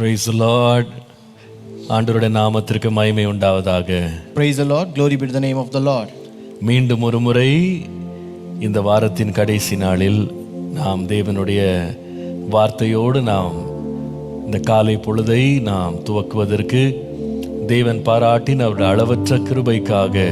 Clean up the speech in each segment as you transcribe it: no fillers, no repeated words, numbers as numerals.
Praise the Lord. ஆண்டவருடைய நாமத்திற்கு மகிமை உண்டாவதாக. Praise the Lord. Glory be to the name of the Lord. மீண்டும் ஒரு முறை இந்த வாரத்தின் கடைசி நாளில் நாம் தேவனுடைய வார்த்தையோடு நாம் இந்த காலை பொழுதை நாம் துவக்குவதற்கு தேவன் பாராட்டின் அவருடைய அளவற்ற கிருபைக்காக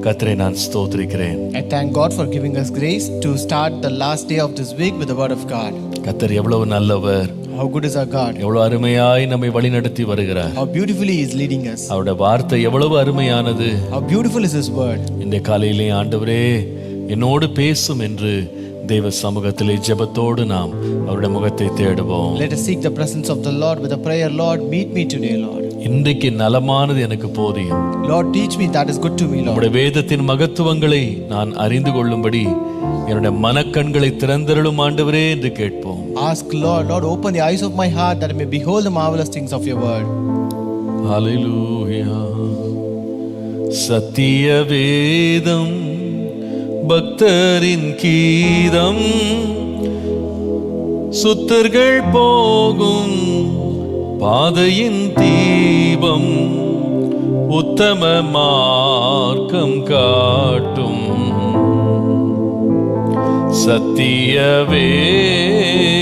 கர்த்தரை நான் ஸ்தோத்திரிக்கிறேன். I thank God for giving us grace to start the last day of this week with the word of God. கர்த்தர் எவ்வளவு நல்லவர், How good is our God. எவ்வளவு அருமையாய் நம்மை வழிநடத்தி வருகிறார். How beautifully He is leading us. அவருடைய வார்த்தை எவ்வளவு அருமையானது. How beautiful is His word. இந்த காலையிலே ஆண்டவரே என்னோடு பேசும் என்று தேவ சமூகத்திலே ஜெபத்தோடு நாம் அவருடைய முகத்தை தேடுவோம். Let us seek the presence of the Lord with a prayer. Lord, meet me today, Lord. இன்றைக்கு நலமானது எனக்கு போதியும். Lord, teach me that is good to me, Lord. உம்முடைய வேதத்தின் மகத்துவங்களை நான் அறிந்து கொள்ளும்படி என்னுடைய மனக்கண்களை திறந்தருளும் ஆண்டவரே என்று கேட்போம். Ask Lord, open the eyes of my heart that I may behold the marvelous things of your word. ஹல்லேலூயா. சத்திய வேதம் பக்தரின் கீதம், சுத்தர்கள் போகும் பாதையின் தீபம், உத்தம மார்க்கம் காட்டும். சத்திய வேதம்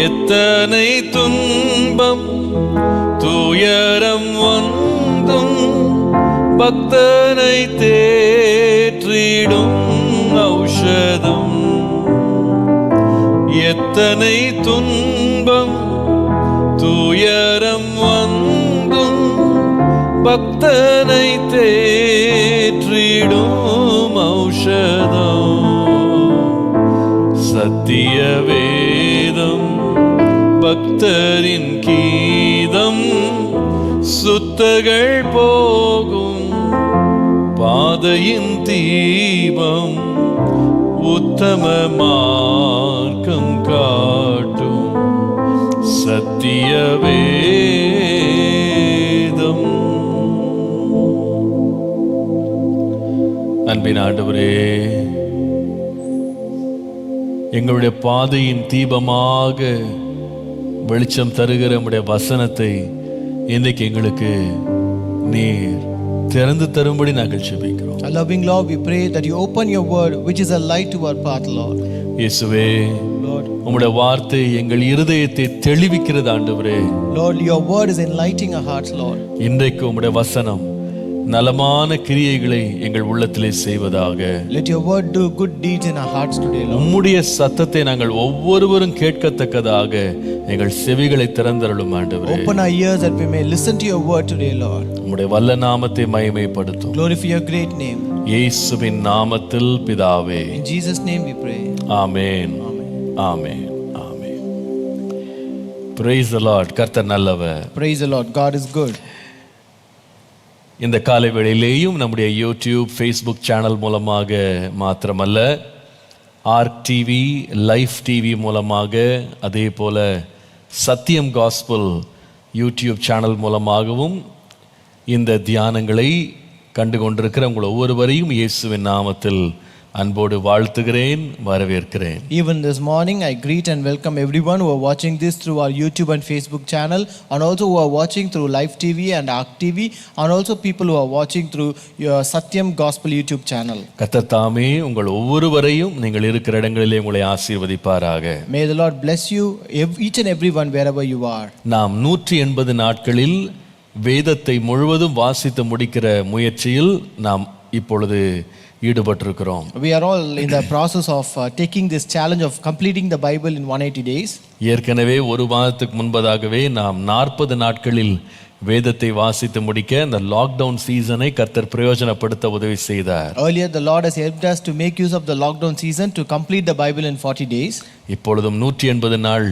எத்தனை துன்பம் துயரம் வந்தும் பக்தனை தேற்றிடும் ஔஷதம். எத்தனை துன்பம் துயரம் வந்தும் பக்தனை தேற்றிடும் ஔஷதம். சத்திய வேதம் பக்தரின் கீதம், சுத்தர்கள் போகும் பாதையின் தீபம், உத்தம மார்க்கம் காட்டும். சத்திய வேதம். அன்பின் ஆண்டவரே, எங்களுடைய பாதையின் தீபமாக வெளிச்சம் தருகிற உம்முடைய வசனத்தை இன்றைக்கு எங்களுக்கு நீர் திறந்து தரும்படி நாங்கள் ஜெபிக்கிறோம். Loving Lord, we pray that you open your word which is a light to our path, Lord. இயேசுவே, Lord, உம்முடைய வார்த்தை எங்கள் இருதயத்தை தெளிவிக்கிறது ஆண்டவரே. Lord, your word is enlightening our hearts, Lord. இன்றைக்கு உம்முடைய வசனம் நலமான கிரியைகளை எங்கள் உள்ளத்திலே செய்வதாக. Let your word do good deeds in our hearts today, Lord. உம்முடைய சத்தத்தை நாங்கள் ஒவ்வொருவரும் கேட்கத்தக்கதாக எங்கள் செவிகளை திறந்தருளும் ஆண்டவரே. Open our ears that we may listen to your word today, Lord. உம்முடைய வல்ல நாமத்தை மகிமைப்படுத்தும். Glorify your great name. இயேசுவின் நாமத்தில் பிதாவே. In Jesus' name we pray. Amen. Amen. Amen. Praise the Lord. கர்த்தர் நல்லவர். Praise the Lord. God is good. இந்த காலை வேளையிலேயும் நம்முடைய யூடியூப், ஃபேஸ்புக் சேனல் மூலமாக மாத்திரமல்ல, ஆர்க் டிவி, லைஃப் டிவி மூலமாக, அதே போல சத்தியம் காஸ்பல் யூடியூப் சேனல் மூலமாகவும் இந்த தியானங்களை கண்டு கொண்டிருக்கிற உங்கள் ஒவ்வொருவரையும் இயேசுவின் நாமத்தில் அன்போடு வாழ்த்துகிறேன், வரவேற்கிறேன். Even this morning I greet and welcome everyone who are watching this through our YouTube and Facebook channel, and also who are watching through Live TV and Ark TV, and also people who are watching through your Satyam Gospel YouTube channel. கர்த்தர் தாமே உங்கள் ஒவ்வொருவரையும் நீங்கள் இருக்கிற இடங்களிலே உங்களை ஆசீர்வதிப்பாராக. May the Lord bless you, each and everyone wherever you are. நாம் 180 நாட்களில் வேதத்தை முழுவதும் வாசித்து முடிக்கிற முயற்சியில் நாம் இப்பொழுது ஈடுபட்டிருக்கிறோம். We are all in the process of taking this challenge of completing the Bible in 180 days. ஏற்கனவே ஒரு மாதத்துக்கு முன்பதாகவே நாம் 40 நாட்களில் வேதத்தை வாசித்து முடிக்க அந்த லாக்டவுன் சீசனை கர்த்தர் பிரயோஜனப்படுத்த உதவி செய்தார். Earlier the Lord has helped us to make use of the lockdown season to complete the Bible in 40 days. இப்பொழுதும் 180 நாள்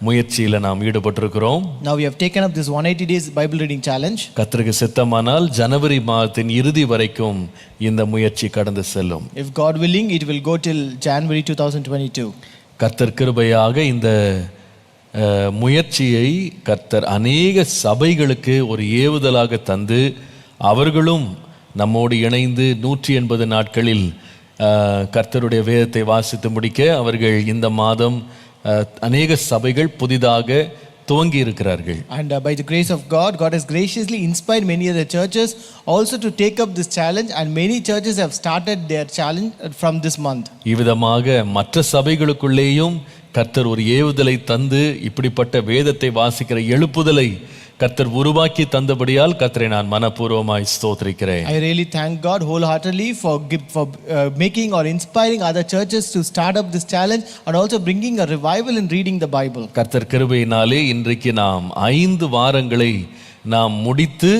முயற்சியில் நாம் ஈடுபட்டிருக்கிறோம். Now we have taken up this 180 days Bible reading challenge. கர்த்தருக்கு சித்தமானால் ஜனவரி மாதத்தின் இறுதி வரைக்கும் இந்த முயற்சி கடந்து செல்லும். If God willing, it will go till January 2022. கர்த்தர் கிருபையாக இந்த முயற்சியை கர்த்தர் அநேக சபைகளுக்கு ஒரு ஏவுதலாக தந்து அவர்களும் நம்மோடு இணைந்து 180 நாட்களில் கர்த்தருடைய வேதத்தை வாசித்து முடிக்க அவர்கள் இந்த மாதம் அநேக சபைகள் புதிதாக துவங்கி இருக்கிறார்கள். And by the grace of God, God has graciously inspired many other churches also to take up this challenge, and many churches have started their challenge from this month. இவ்விதமாக மற்ற சபைகளுக்குள்ளேயும் கர்த்தர் ஒரு ஏவுதலை தந்து இப்படிப்பட்ட வேதத்தை வாசிக்கிற எழுப்புதலை கர்த்தர் உருவாக்கி தந்தபடியால் கர்த்தரை நான் மனப்பூர்வமாய் ஸ்தோத்திரிக்கிறேன். I really thank God wholeheartedly for making or inspiring other churches to start up this challenge and also bringing a revival in reading the Bible. கர்த்தர் கிருபையினாலே இன்றைக்கு நாம் 5 வாரங்களை நாம் முடித்து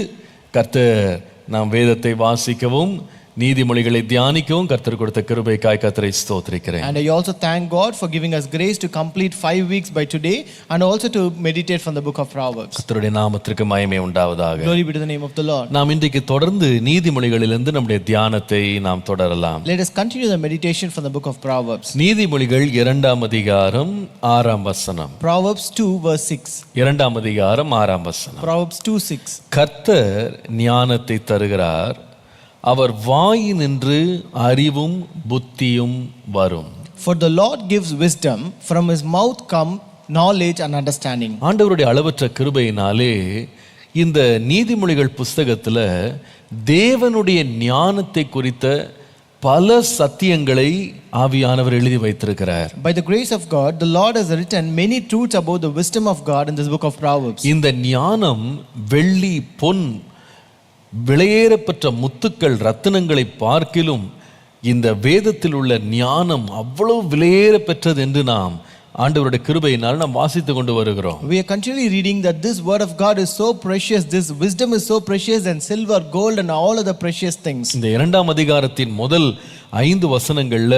நாம் வேதத்தை வாசிக்கவும் நீதிமொழிகளை தியானிக்கவும் கர்த்தர் கொடுத்த கிருபைக்காய் கர்த்தரை ஸ்தோத்திரிக்கிறேன். And I also thank God for giving us grace to complete 5 weeks by today and also to meditate from the book of Proverbs. கர்த்தருடைய நாமத்திற்கு மகிமை உண்டாவதாக. Glory be to the name of the Lord. நாம் இன்றைக்கு தொடர்ந்து நீதிமொழிகளிலிருந்து நம்முடைய தியானத்தை நாம் தொடரலாம். Let us continue the meditation from the book of Proverbs. நீதிமொழிகள் 2ஆம் அதிகாரம் 6ஆம் வசனம். Proverbs 2 verse 6. 2ஆம் அதிகாரம் 6ஆம் வசனம். Proverbs 2:6. கர்த்தர் ஞானத்தை தருகிறார், அவர் வாயினின்று அறிவும் புத்தியும் வரும். For the Lord gives wisdom, from his mouth come knowledge and understanding. ஆண்டவருடைய அளவற்ற கிருபையினாலே இந்த நீதிமொழிகள் புஸ்தகத்துல தேவனுடைய ஞானத்தை குறித்த பல சத்தியங்களை ஆவியானவர் எழுதி வைத்திருக்கிறார். By the grace of God, the Lord has written many truths about the wisdom of God in this book of Proverbs. இந்த ஞானம் வெள்ளி, பொன், விலையேறப்பெற்ற முத்துக்கள், ரத்தினங்களை பார்க்கிலும் இந்த வேதத்தில் உள்ள ஞானம் அவ்வளவு விலையேற பெற்றது என்று நாம் ஆண்டவருடைய கிருபையினால் நாம் வாசித்து கொண்டு வருகிறோம். We are continually reading that this word of God is so precious, this wisdom is so precious than silver, gold and all other precious things. இந்த 2ஆம் அதிகாரத்தின் முதல் 5 வசனங்கள்ல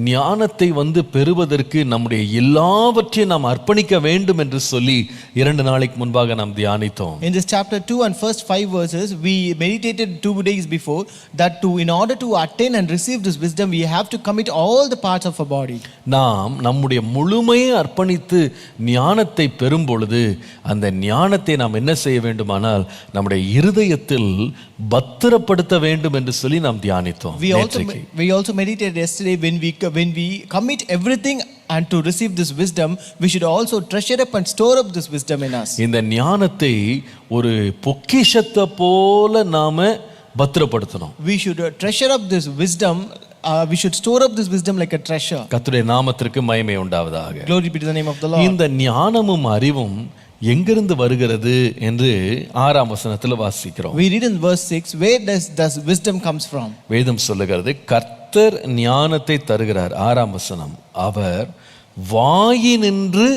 ஞானத்தை பெறுவதற்கு நம்முடைய எல்லாவற்றையும் நாம் அர்ப்பணிக்க வேண்டும் என்று சொல்லி 2 நாளைக்கு முன்பாக நாம் தியானித்தோம். In this chapter 2 and first 5 verses we meditated 2 days before that in order to attain and receive this wisdom we have to commit all the parts of our body. நாம் நம்முடைய முழுமையை அர்ப்பணித்து ஞானத்தை பெறும் பொழுது அந்த ஞானத்தை நாம் என்ன செய்ய வேண்டுமானால் நம்முடைய இருதயத்தில் பத்திரப்படுத்த வேண்டும் என்று சொல்லி நாம் தியானித்தோம். We also meditated yesterday when we commit everything and to receive this wisdom we should also treasure up and store up this wisdom in us. இந்த ஞானத்தை ஒரு பொக்கிஷத்தை போல நாம பத்திரப்படுத்தணும். We should treasure up this wisdom. We should store up this wisdom like a treasure. கர்த்தருடைய நாமத்திற்கு மகிமை உண்டாவதாக. Glory be to the name of the Lord. இந்த ஞானமும் அறிவும் எங்கிருந்து வருகிறது என்று 6ஆம் வசனத்தில் வாசிக்கிறோம். We read in verse 6, where does wisdom comes from? வேதம் சொல்லுகிறது கர்த்தர் ஞானத்தை தருகிறார். 6ஆம் வசனம், அவர் வாயினின்று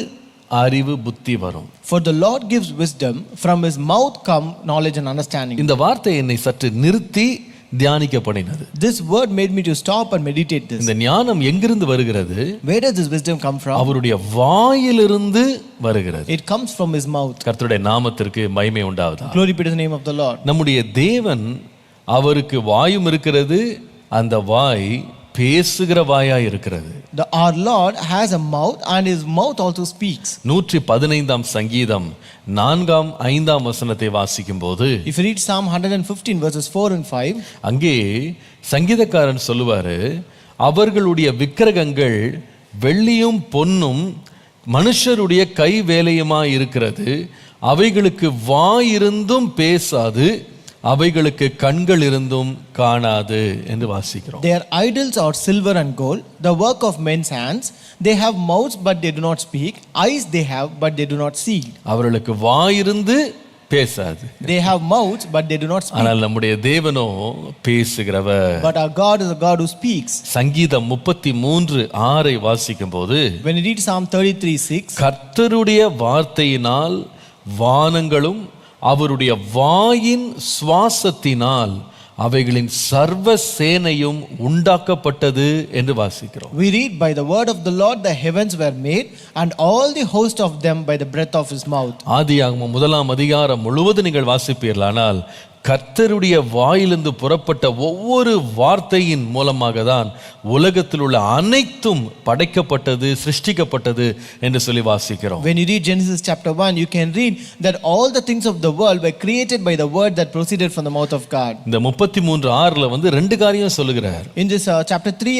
அறிவு புத்தி வரும். For the Lord gives wisdom, from his mouth come knowledge and understanding. இந்த வார்த்தை என்னை சற்று நிறுத்தி தியானிக்கப்படினது. This word made me to stop and meditate this. இந்த ஞானம் எங்கிருந்து வருகிறது? Where does this wisdom come from? அவருடைய வாயிலிருந்து வருகிறது. It comes from his mouth. கர்த்தருடைய நாமத்திற்கு மகிமை உண்டாவதாக. Glory be to the name of the Lord. நம்முடைய தேவன் அவருக்கு வாயும் இருக்கிறது, அந்த வாய் பேசுகிற வாயா இருக்கிறது. Our Lord has a mouth and his mouth also speaks. 115ஆம் சங்கீதம் 4ஆம் 5ஆம் வசனத்தை வாசிக்கும் போது, if you read Psalm 115 verses 4 and 5, அங்கே சங்கீதக்காரன் சொல்லுவாரு, அவர்களுடைய விக்கிரகங்கள் வெள்ளியும் பொன்னும் மனுஷருடைய கை வேலையுமா இருக்கிறது, அவைகளுக்கு வாயிருந்தும் பேசாது, அவைகளுக்கு கண்கள் இருந்தும் காணாது என்று வாசிக்கிறோம். Their idols are silver and gold, the work of men's hands. They have mouths but they do not speak, eyes they have but they do not see. அவர்களுக்கு வாயிருந்து பேசாது. They have mouths but they do not speak. ஆனால் நம்முடைய தேவனோ பேசுகிறவர். But our God is a God who speaks. சங்கீதம் 33:6 வாசிக்கும் போது, when you read Psalm 33:6, கர்த்தருடைய வார்த்தையினால் வானங்களும் அவருடைய வாயின் சுவாசத்தினால் அவைகளின் சர்வ சேனையும் உண்டாக்கப்பட்டது என்று வாசிக்கிறோம். We read, by the word of the Lord the heavens were made and all the host of them by the breath of his mouth. ஆதியாகமம் 1ஆம் அதிகாரம் முழுவதும் நீங்கள் வாசிப்பீர்களானால் கர்த்தருடைய வாயிலிருந்து புறப்பட்ட ஒவ்வொரு வார்த்தையின் மூலமாக தான் உலகத்தில் உள்ள அனைத்தும் படைக்கப்பட்டது, சிருஷ்டிக்கப்பட்டது என்று சொல்லி வாசிக்கிறோம். When you read Genesis chapter 1, you can read that all the things of the world were created by the word that proceeded from the mouth of God. இந்த 33:6 வந்து ரெண்டு காரியம் சொல்லுகிறார். In this chapter 3,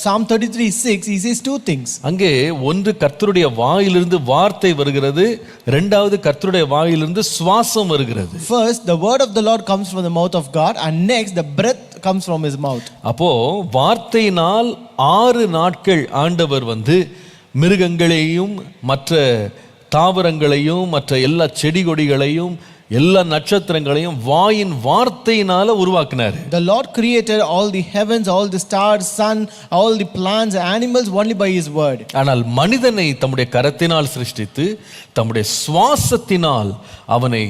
Psalm 33:6, he says two things. அங்கே ஒன்று கர்த்தருடைய வாயிலிருந்து வார்த்தை வருகிறது, இரண்டாவது கர்த்தருடைய வாயிலிருந்து சுவாசம் வருகிறது. First, the word of the Lord comes from the mouth of God, and next the breath comes from his mouth. அப்போ வார்த்தையினால் 6 நாட்கள் ஆண்டவர் வந்து மிருகங்களையும் மற்ற தாவரங்களையும் மற்ற எல்லா செடி கொடிகளையும் எல்லா நட்சத்திரங்களையும் வாயின் வார்த்தையினால உருவாக்கினார். The Lord created all the heavens, all the stars, sun, all the plants, animals only by his word. ஆனால் மனிதனை தம்முடைய கரத்தினால் சிருஷ்டித்து தம்முடைய சுவாசத்தினால் அவனை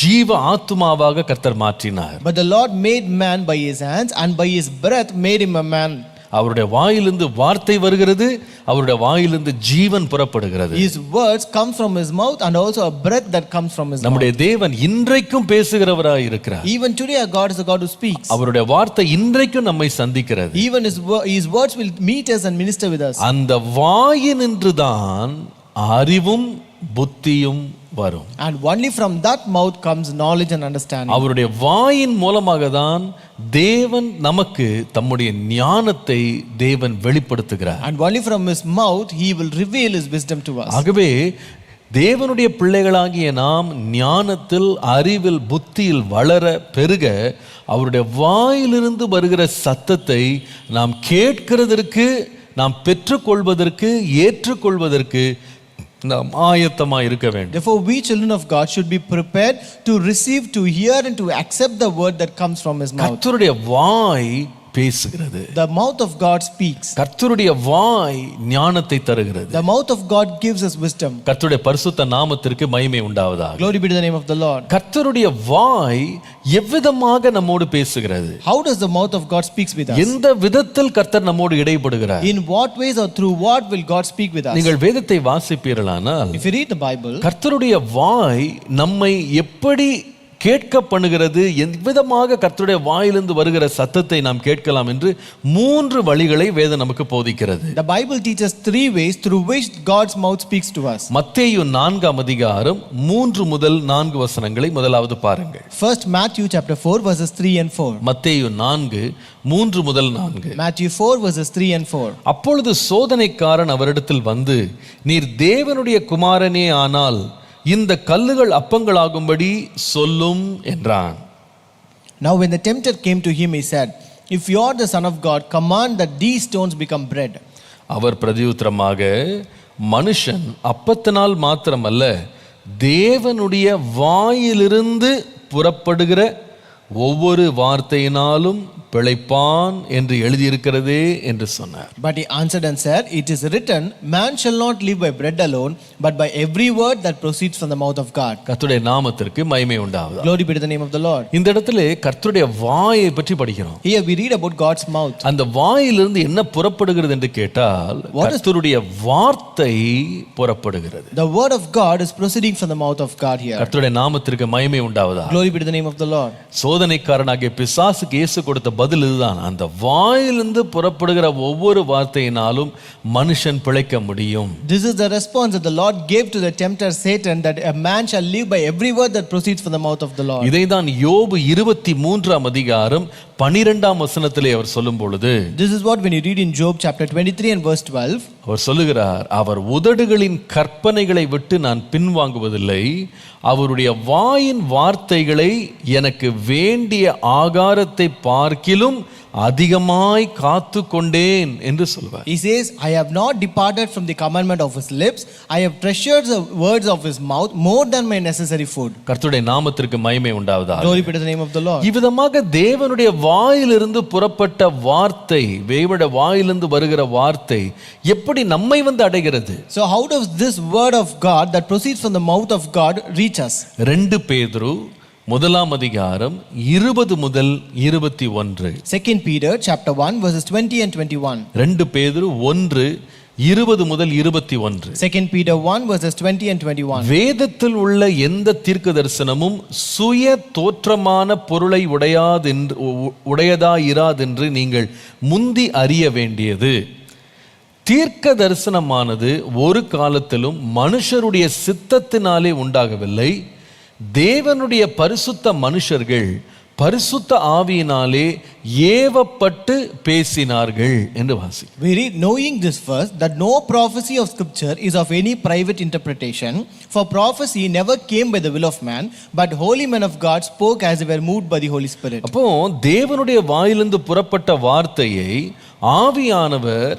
ஜீவ ஆத்துமாவாக கர்த்தர் மாற்றினார். But the Lord made man by his hands, and by his breath made him a man. அவருடைய வாயிலிருந்து வார்த்தை வருகிறது, அவருடைய வாயிலிருந்து ஜீவன் புறப்படுகிறது. His words come from his mouth, and also a breath that comes from his mouth. நம்முடைய தேவன் இன்றைக்கும் பேசுகிறவராய் இருக்கிறார். Even today our God is a God who speaks. அவருடைய வார்த்தை இன்றைக்கும் நம்மை சந்திக்கிறது. Even his words will meet us and minister with us. அந்த வாயினின்றுதான் அறிவும் புத்தியும் வரும். And only from that mouth comes knowledge and understanding. அவருடைய வாயின் மூலமாக தான் தேவன் நமக்கு தம்முடைய ஞானத்தை தேவன் வெளிப்படுத்துகிறார். And only from his mouth he will reveal his wisdom to us. ஆகவே தேவனுடைய பிள்ளைகளாகிய நாம் ஞானத்தில், அறிவில், புத்தியில் வளர பெருக அவருடைய வாயிலிருந்து வருகிற சத்தத்தை நாம் கேட்கிறதற்கு, நாம் பெற்றுக்கொள்வதற்கு, ஏற்றுக்கொள்வதற்கு நாம் ஆயத்தமாக இருக்க வேண்டும். Therefore we children of God should be prepared to receive, to hear and to accept the word that comes from his mouth. கர்த்தருடைய வாய் பேசுகிறது. The mouth of God speaks. கர்த்தருடைய வாய் ஞானத்தை தருகிறது. The mouth of God gives us wisdom. கர்த்தருடைய பரிசுத்த நாமத்திற்கு மகிமை உண்டாவதாக. Glory be to the name of the Lord. கர்த்தருடைய வாய் எவ்விதமாக நம்மோடு பேசுகிறது? How does the mouth of God speaks with us? எந்த விதத்தில் கர்த்தர் நம்மோடு இடைப்படுகிறார்? In what ways or through what will God speak with us? நீங்கள் வேதத்தை வாசிப்பீர்களானால் If you read the Bible, கர்த்தருடைய வாய் நம்மை எப்படி கேட்க பண்ணுகிறது, எவ்விதமாக கர்த்தருடைய வாயிலிருந்து வருகிற சத்தத்தை நாம் கேட்கலாம் என்று 3 வழிகளை வேதம் நமக்கு போதிக்கிறது. the Bible teaches 3 ways through which God's mouth speaks to us. மத்தேயு 4 3 முதல் 4 வசனங்களை முதலாவது பாருங்கள். First Matthew chapter 4 verses 3 and 4. மத்தேயு 4 முதல் 4. Matthew 4 verses 3 and 4. அப்பொழுது சோதனைக்காரன் அவரிடத்தில் வந்து, நீர் தேவனுடைய குமாரனே ஆனால் இந்த கல்லுகள் அப்பங்களாகும்படி சொல்லும் என்றான். Now when the tempter came to him, he said, if you are the son of God, command that these stones become bread. அவர் பிரதியுத்தரமாக, மனுஷன் அப்பத்தினால் மாத்திரமல்ல தேவனுடைய வாயிலிருந்து புறப்படுகிற ஒவ்வொரு வார்த்தையினாலும் பிழைப்பான் என்று எழுதியிருக்கிறதே என்று சொன்னார். But he answered and said, it is written, man shall not live by bread alone, but by every word that proceeds from the mouth of God. கர்த்தருடைய நாமத்திற்கு மகிமை உண்டாவதாக. Glory be to the name of the Lord. இந்த இடத்திலே கர்த்தருடைய வாயை பற்றி படிக்கிறோம். Here we read about God's mouth. அந்த வாயிலிருந்து என்ன புறப்படுகிறது என்று கேட்டால் கர்த்தருடைய வார்த்தை புறப்படுகிறது. The word of God is proceeding from the mouth of God here. கர்த்தருடைய நாமத்திற்கு மகிமை உண்டாவதாக. Glory be to the name of the Lord. சோதனைக்காரனாகிய பிசாசுக்கு இயேசு கொடுத்த பதில் இதுதான். அந்த வாயிலிருந்து புறப்படுகிற ஒவ்வொரு வார்த்தையினாலும் மனுஷன் பிழைக்க முடியும். This is the response that the Lord gave to the tempter Satan, that a man shall live by every word that proceeds from the mouth of the Lord. இதைதான் யோபு 23 12 வசனத்திலே அவர் சொல்லும் பொழுது, This is what when you read in Job chapter 23 and verse 12, அவர் சொல்லுகிறார், அவர் உதடுகளின் கற்பனைகளை விட்டு நான் பின்வாங்குவதில்லை, அவருடைய வாயின் வார்த்தைகளை எனக்கு வேண்டிய ஆகாரத்தை பார்க்கிலும் அதிகமாய் காத்து கொண்டேன் என்று சொல்வார். he says, I have not departed from the commandment of his lips, I have treasured the words of his mouth more than my necessary food. கர்த்தருடைய நாமத்திற்கு மகிமை உண்டாவதாக. Glory be to the name of the Lord. இவ்விதமாக தேவனுடைய வாயிலிருந்து புறப்பட்ட வார்த்தை, தேவனுடைய வாயிலிருந்து வருகிற வார்த்தை எப்படி நம்மை வந்து அடைகிறது? So how does this word of God that proceeds from the mouth of God reach us? 2 பேதுரு 1 முதல் 21. 2 Peter chapter 1 verses 20 and 21. 2 பேதுரு 1 20 முதல் 21. 2 Peter 1 verses 20 and 21. வேதத்தில் உள்ள எந்த தீர்க்க தரிசனமும் சுய தோற்றமான பொருளை உடையதாயிராதென்று நீங்கள் முந்தி அறிய வேண்டியது. தீர்க்க தரிசனமானது ஒரு காலத்திலும் மனுஷருடைய சித்தத்தினாலே உண்டாகவில்லை, தேவனுடைய பரிசுத்த மனுஷர்கள் பரிசுத்த ஆவியினாலே ஏவப்பட்டு பேசினார்கள் என்று வாசி. We read, knowing this first, that no prophecy of scripture is of any private interpretation, for prophecy never came by the will of man, but holy men of God spoke as they were moved by the Holy Spirit. அப்போ தேவனுடைய வாயிலிருந்து புறப்பட்ட வார்த்தையை ஆவியானவர்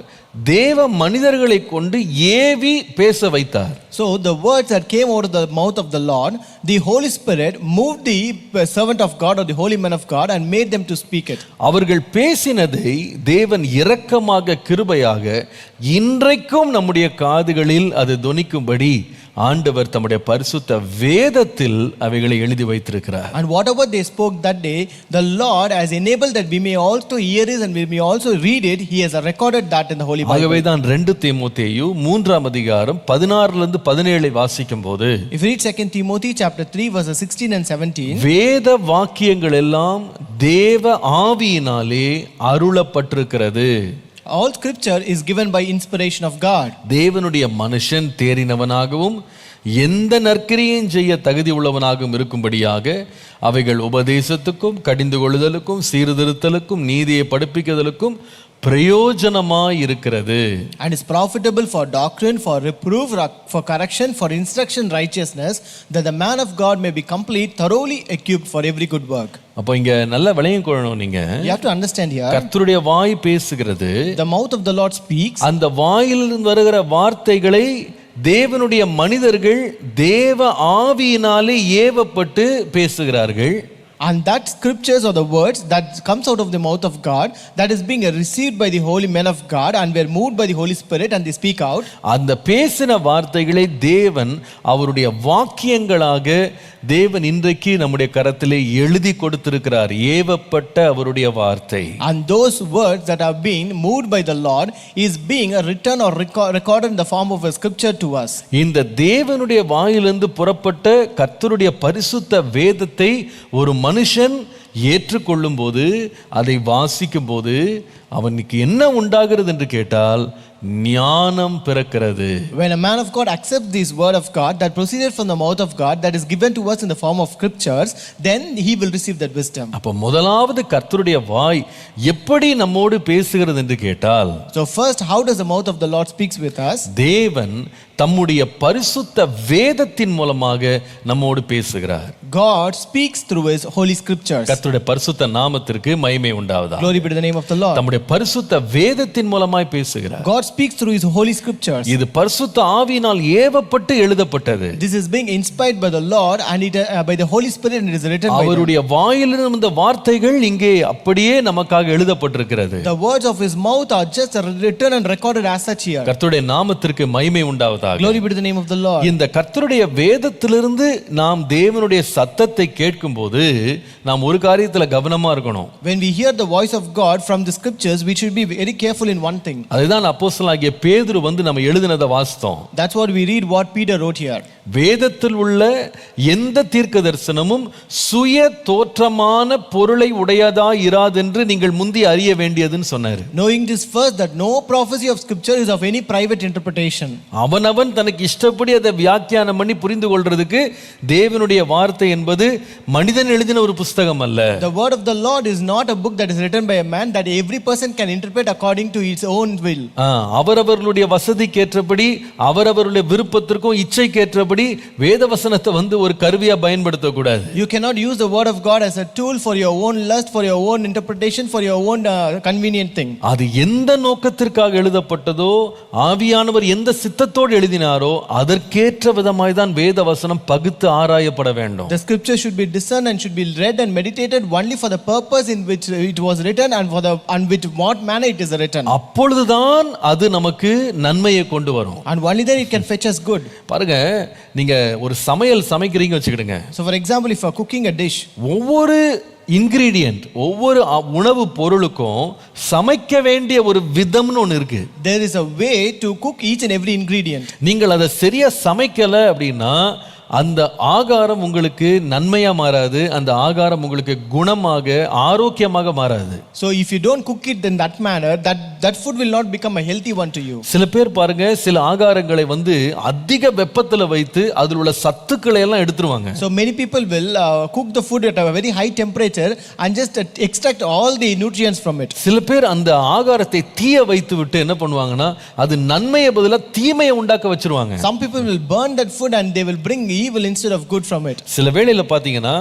தேவ மனிதர்களை கொண்டு AV பேச வைத்தார். So the words that came out of the mouth of the Lord, the Holy Spirit moved the servant of God or the holy man of God and made them to speak it. அவர்கள் பேசினதை தேவன் இரக்கமாக கிருபையாக இன்றைக்கும் நம்முடைய காதுகளில் அது தொனிக்கும்படி ஆண்டவர் தம்முடைய பரிசுத்த வேதத்தில் அவைகளை எழுதி வைத்திருக்கிறார். And whatever they spoke that day, the Lord has enabled that we may also hear it and we may also read it. He has recorded that in the Holy Bible. ஆகவே தான் 2 தீமோத்தேயு 3ஆம் அதிகாரம் 16 லிருந்து 17 வாசிக்கும் போது, if you read 2 Timothy chapter 3 verses 16 and 17, வேத வாக்கியங்கள் எல்லாம் தேவ ஆவியினாலே அருளப்பட்டிருக்கிறது. all scripture is given by inspiration of God. தேவனுடைய மனுஷன் தேறினவனாகவும் எந்த நற்கிரியையும் செய்ய தகுதி உள்ளவனாகவும் இருக்கும்படியாக அவைகள் உபதேசத்துக்கும் கடிந்து கொள்ளுதலுக்கும் சீர்திருத்தலுக்கும் நீதியை படிப்பிக்குதலுக்கும் பிரயோஜனமாய் இருக்கிறது. And is profitable for doctrine, for reproof, for correction, for instruction righteousness, that the man of God may be complete, thoroughly equipped for every good work. அப்போ இங்க நல்ல விளங்கிக் கொள்ளணும். நீங்க You have to understand here, கர்த்தருடைய வாய் பேசுகிறது, the mouth of the Lord speaks. அந்த வாயிலிருந்து வருகிற வார்த்தைகளை தேவனுடைய மனிதர்கள் தேவ ஆவியினாலே ஏவப்பட்டு பேசுகிறார்கள். And that scriptures or the words that comes out of the mouth of God, that is being received by the holy men of God and were moved by the Holy Spirit and they speak out. அந்த பேசின வார்த்தைகளை தேவன் அவருடைய வாக்கியங்களாக தேவன் இன்றைக்கு நம்முடைய கரத்திலே எழுதி கொடுத்திருக்கிறார். ஏவப்பட்ட அவருடைய வார்த்தை. And those words that are being moved by the Lord is being written or recorded in the form of a scripture to us. இந்த தேவனுடைய வாயிலிருந்து புறப்பட்ட கர்த்தருடைய பரிசுத்த வேதத்தை ஒரு மனுஷன் ஏற்றுக்கொள்ளும் போது, அதை வாசிக்கும் போது அவனுக்கு என்ன உண்டாகிறது என்று கேட்டால் ஞானம் பிறக்கிறது. When a man of God accepts this word of God that proceeded from the mouth of God, that is given to us in the form of scriptures, then he will receive that wisdom. அப்ப முதலாவது கர்த்தருடைய வாய் எப்படி நம்மோடு பேசுகிறது என்று கேட்டால், So first, how does the mouth of the Lord speaks with us? தேவன் தம்முடைய பரிசுத்த வேதத்தின் மூலமாக நம்மோடு பேசுகிறார். God speaks through his holy scriptures. கர்த்தருடைய பரிசுத்த நாமத்திற்கு மகிமை உண்டாவதாக. Glory be to the name of the Lord. தம்முடைய பரிசுத்த வேதத்தின் மூலமாய் பேசுகிறார். God speaks through his holy scriptures. இது பரிசுத்த ஆவியினால் ஏவப்பட்டு எழுதப்பட்டது. This is being inspired by the Lord and it by the Holy Spirit and it is written by him. அவருடைய வாயிலிருந்து வந்த வார்த்தைகள் இங்கே அப்படியே நமக்காக எழுதப்பட்டிருக்கிறது. The words of his mouth are just written and recorded as such here. கர்த்தருடைய நாமத்திற்கு மகிமை உண்டாவதாக. Glory be to the name of the Lord. இந்த கர்த்தருடைய வேதத்திலிருந்து நாம் தேவனுடைய சத்தத்தை கேட்கும்போது நாம் ஒரு காரியத்துல கவனமா இருக்கணும். When we hear the voice of God from the scriptures, we should be very careful in one thing. அதுதான் அப்போஸ்தலனாகிய பேதுரு வந்து நம்ம எழுதினதை வாசித்தோம். That's what we read what Peter wrote here. வேதத்தில் உள்ள எந்த தீர்க்க தரிசனமும் சுய தோற்றமான பொருளை உடையதா இராதென்று நீங்கள் முந்தி அறிய வேண்டியதுன்னு சொன்னாரு. Knowing this first, that no prophecy of scripture is of any private interpretation. அவனவன் தனக்கு இஷ்டப்படி அதை வியாக்கியானம் பண்ணி புரிந்து கொள்றதுக்கு தேவனுடைய வார்த்தை என்பது மனிதன் எழுதின ஒரு புஸ்தகம் அல்ல. The word of the Lord is not a book that is written by a man that every person can interpret according to its own will. அவரவர்களுடைய வசதிக்கு ஏற்றபடி அவரவர்களுடைய விருப்பத்திற்கும் இச்சைக்கு ஏற்றபடி வேத வசனத்தை வந்து ஒரு கருவியா பயன்படுத்த கூடாது. You cannot use the word of God as a tool for your own lust, for your own interpretation, for your own convenient thing. அது எந்த நோக்கத்திற்காக எழுதப்பட்டதோ, ஆவியானவர் எந்த சித்தத்தோடு எழுதினாரோ அதற்கேற்ற விதமாய் தான் வேத வசனம் பகுத்து ஆராயப்பட வேண்டும். The scripture should be discerned and should be read and meditated only for the purpose in which it was written and for the and with what manner it is written. அப்பொழுதுதான் அது நமக்கு நன்மையை கொண்டு வரும். And only then it can fetch us good. பாருங்க, நீங்க ஒரு சமையல் சமைக்கிறீங்க வச்சுக்கிடுங்க. So for example, if you are cooking a dish, ஒவ்வொரு இன்கிரீடியன்ட், ஒவ்வொரு உணவு பொருளுக்கும் சமைக்க வேண்டிய ஒரு விதம்னு ஒன்று இருக்கு. There is a way to cook each and every ingredient. நீங்கள் அதை சரியா சமைக்கல அப்படின்னா அந்த ஆகாரம் உங்களுக்கு நன்மையா மாறாது, அந்த ஆகாரம் உங்களுக்கு குணமாக ஆரோக்கியமாக மாறாது. So if you don't cook it in that manner, that food will not become a healthy one to you. சில பேர் பாருங்க, சில ஆகாரங்களை அதிக வெப்பத்துல வைத்து அதில் உள்ள சத்துக்களை எல்லாம் எடுத்துருவாங்க. So many people will cook the food at a very high temperature and just extract all the nutrients from it. சில பேர் அந்த ஆகாரத்தை தீய வைத்து விட்டு என்ன பண்ணுவாங்கன்னா அது நன்மையை பதிலா தீமையை உண்டாக்க வச்சிருவாங்க. Some people will burn that food and they will bring evil instead of good from it. சில வேளையில பாத்தீங்கன்னா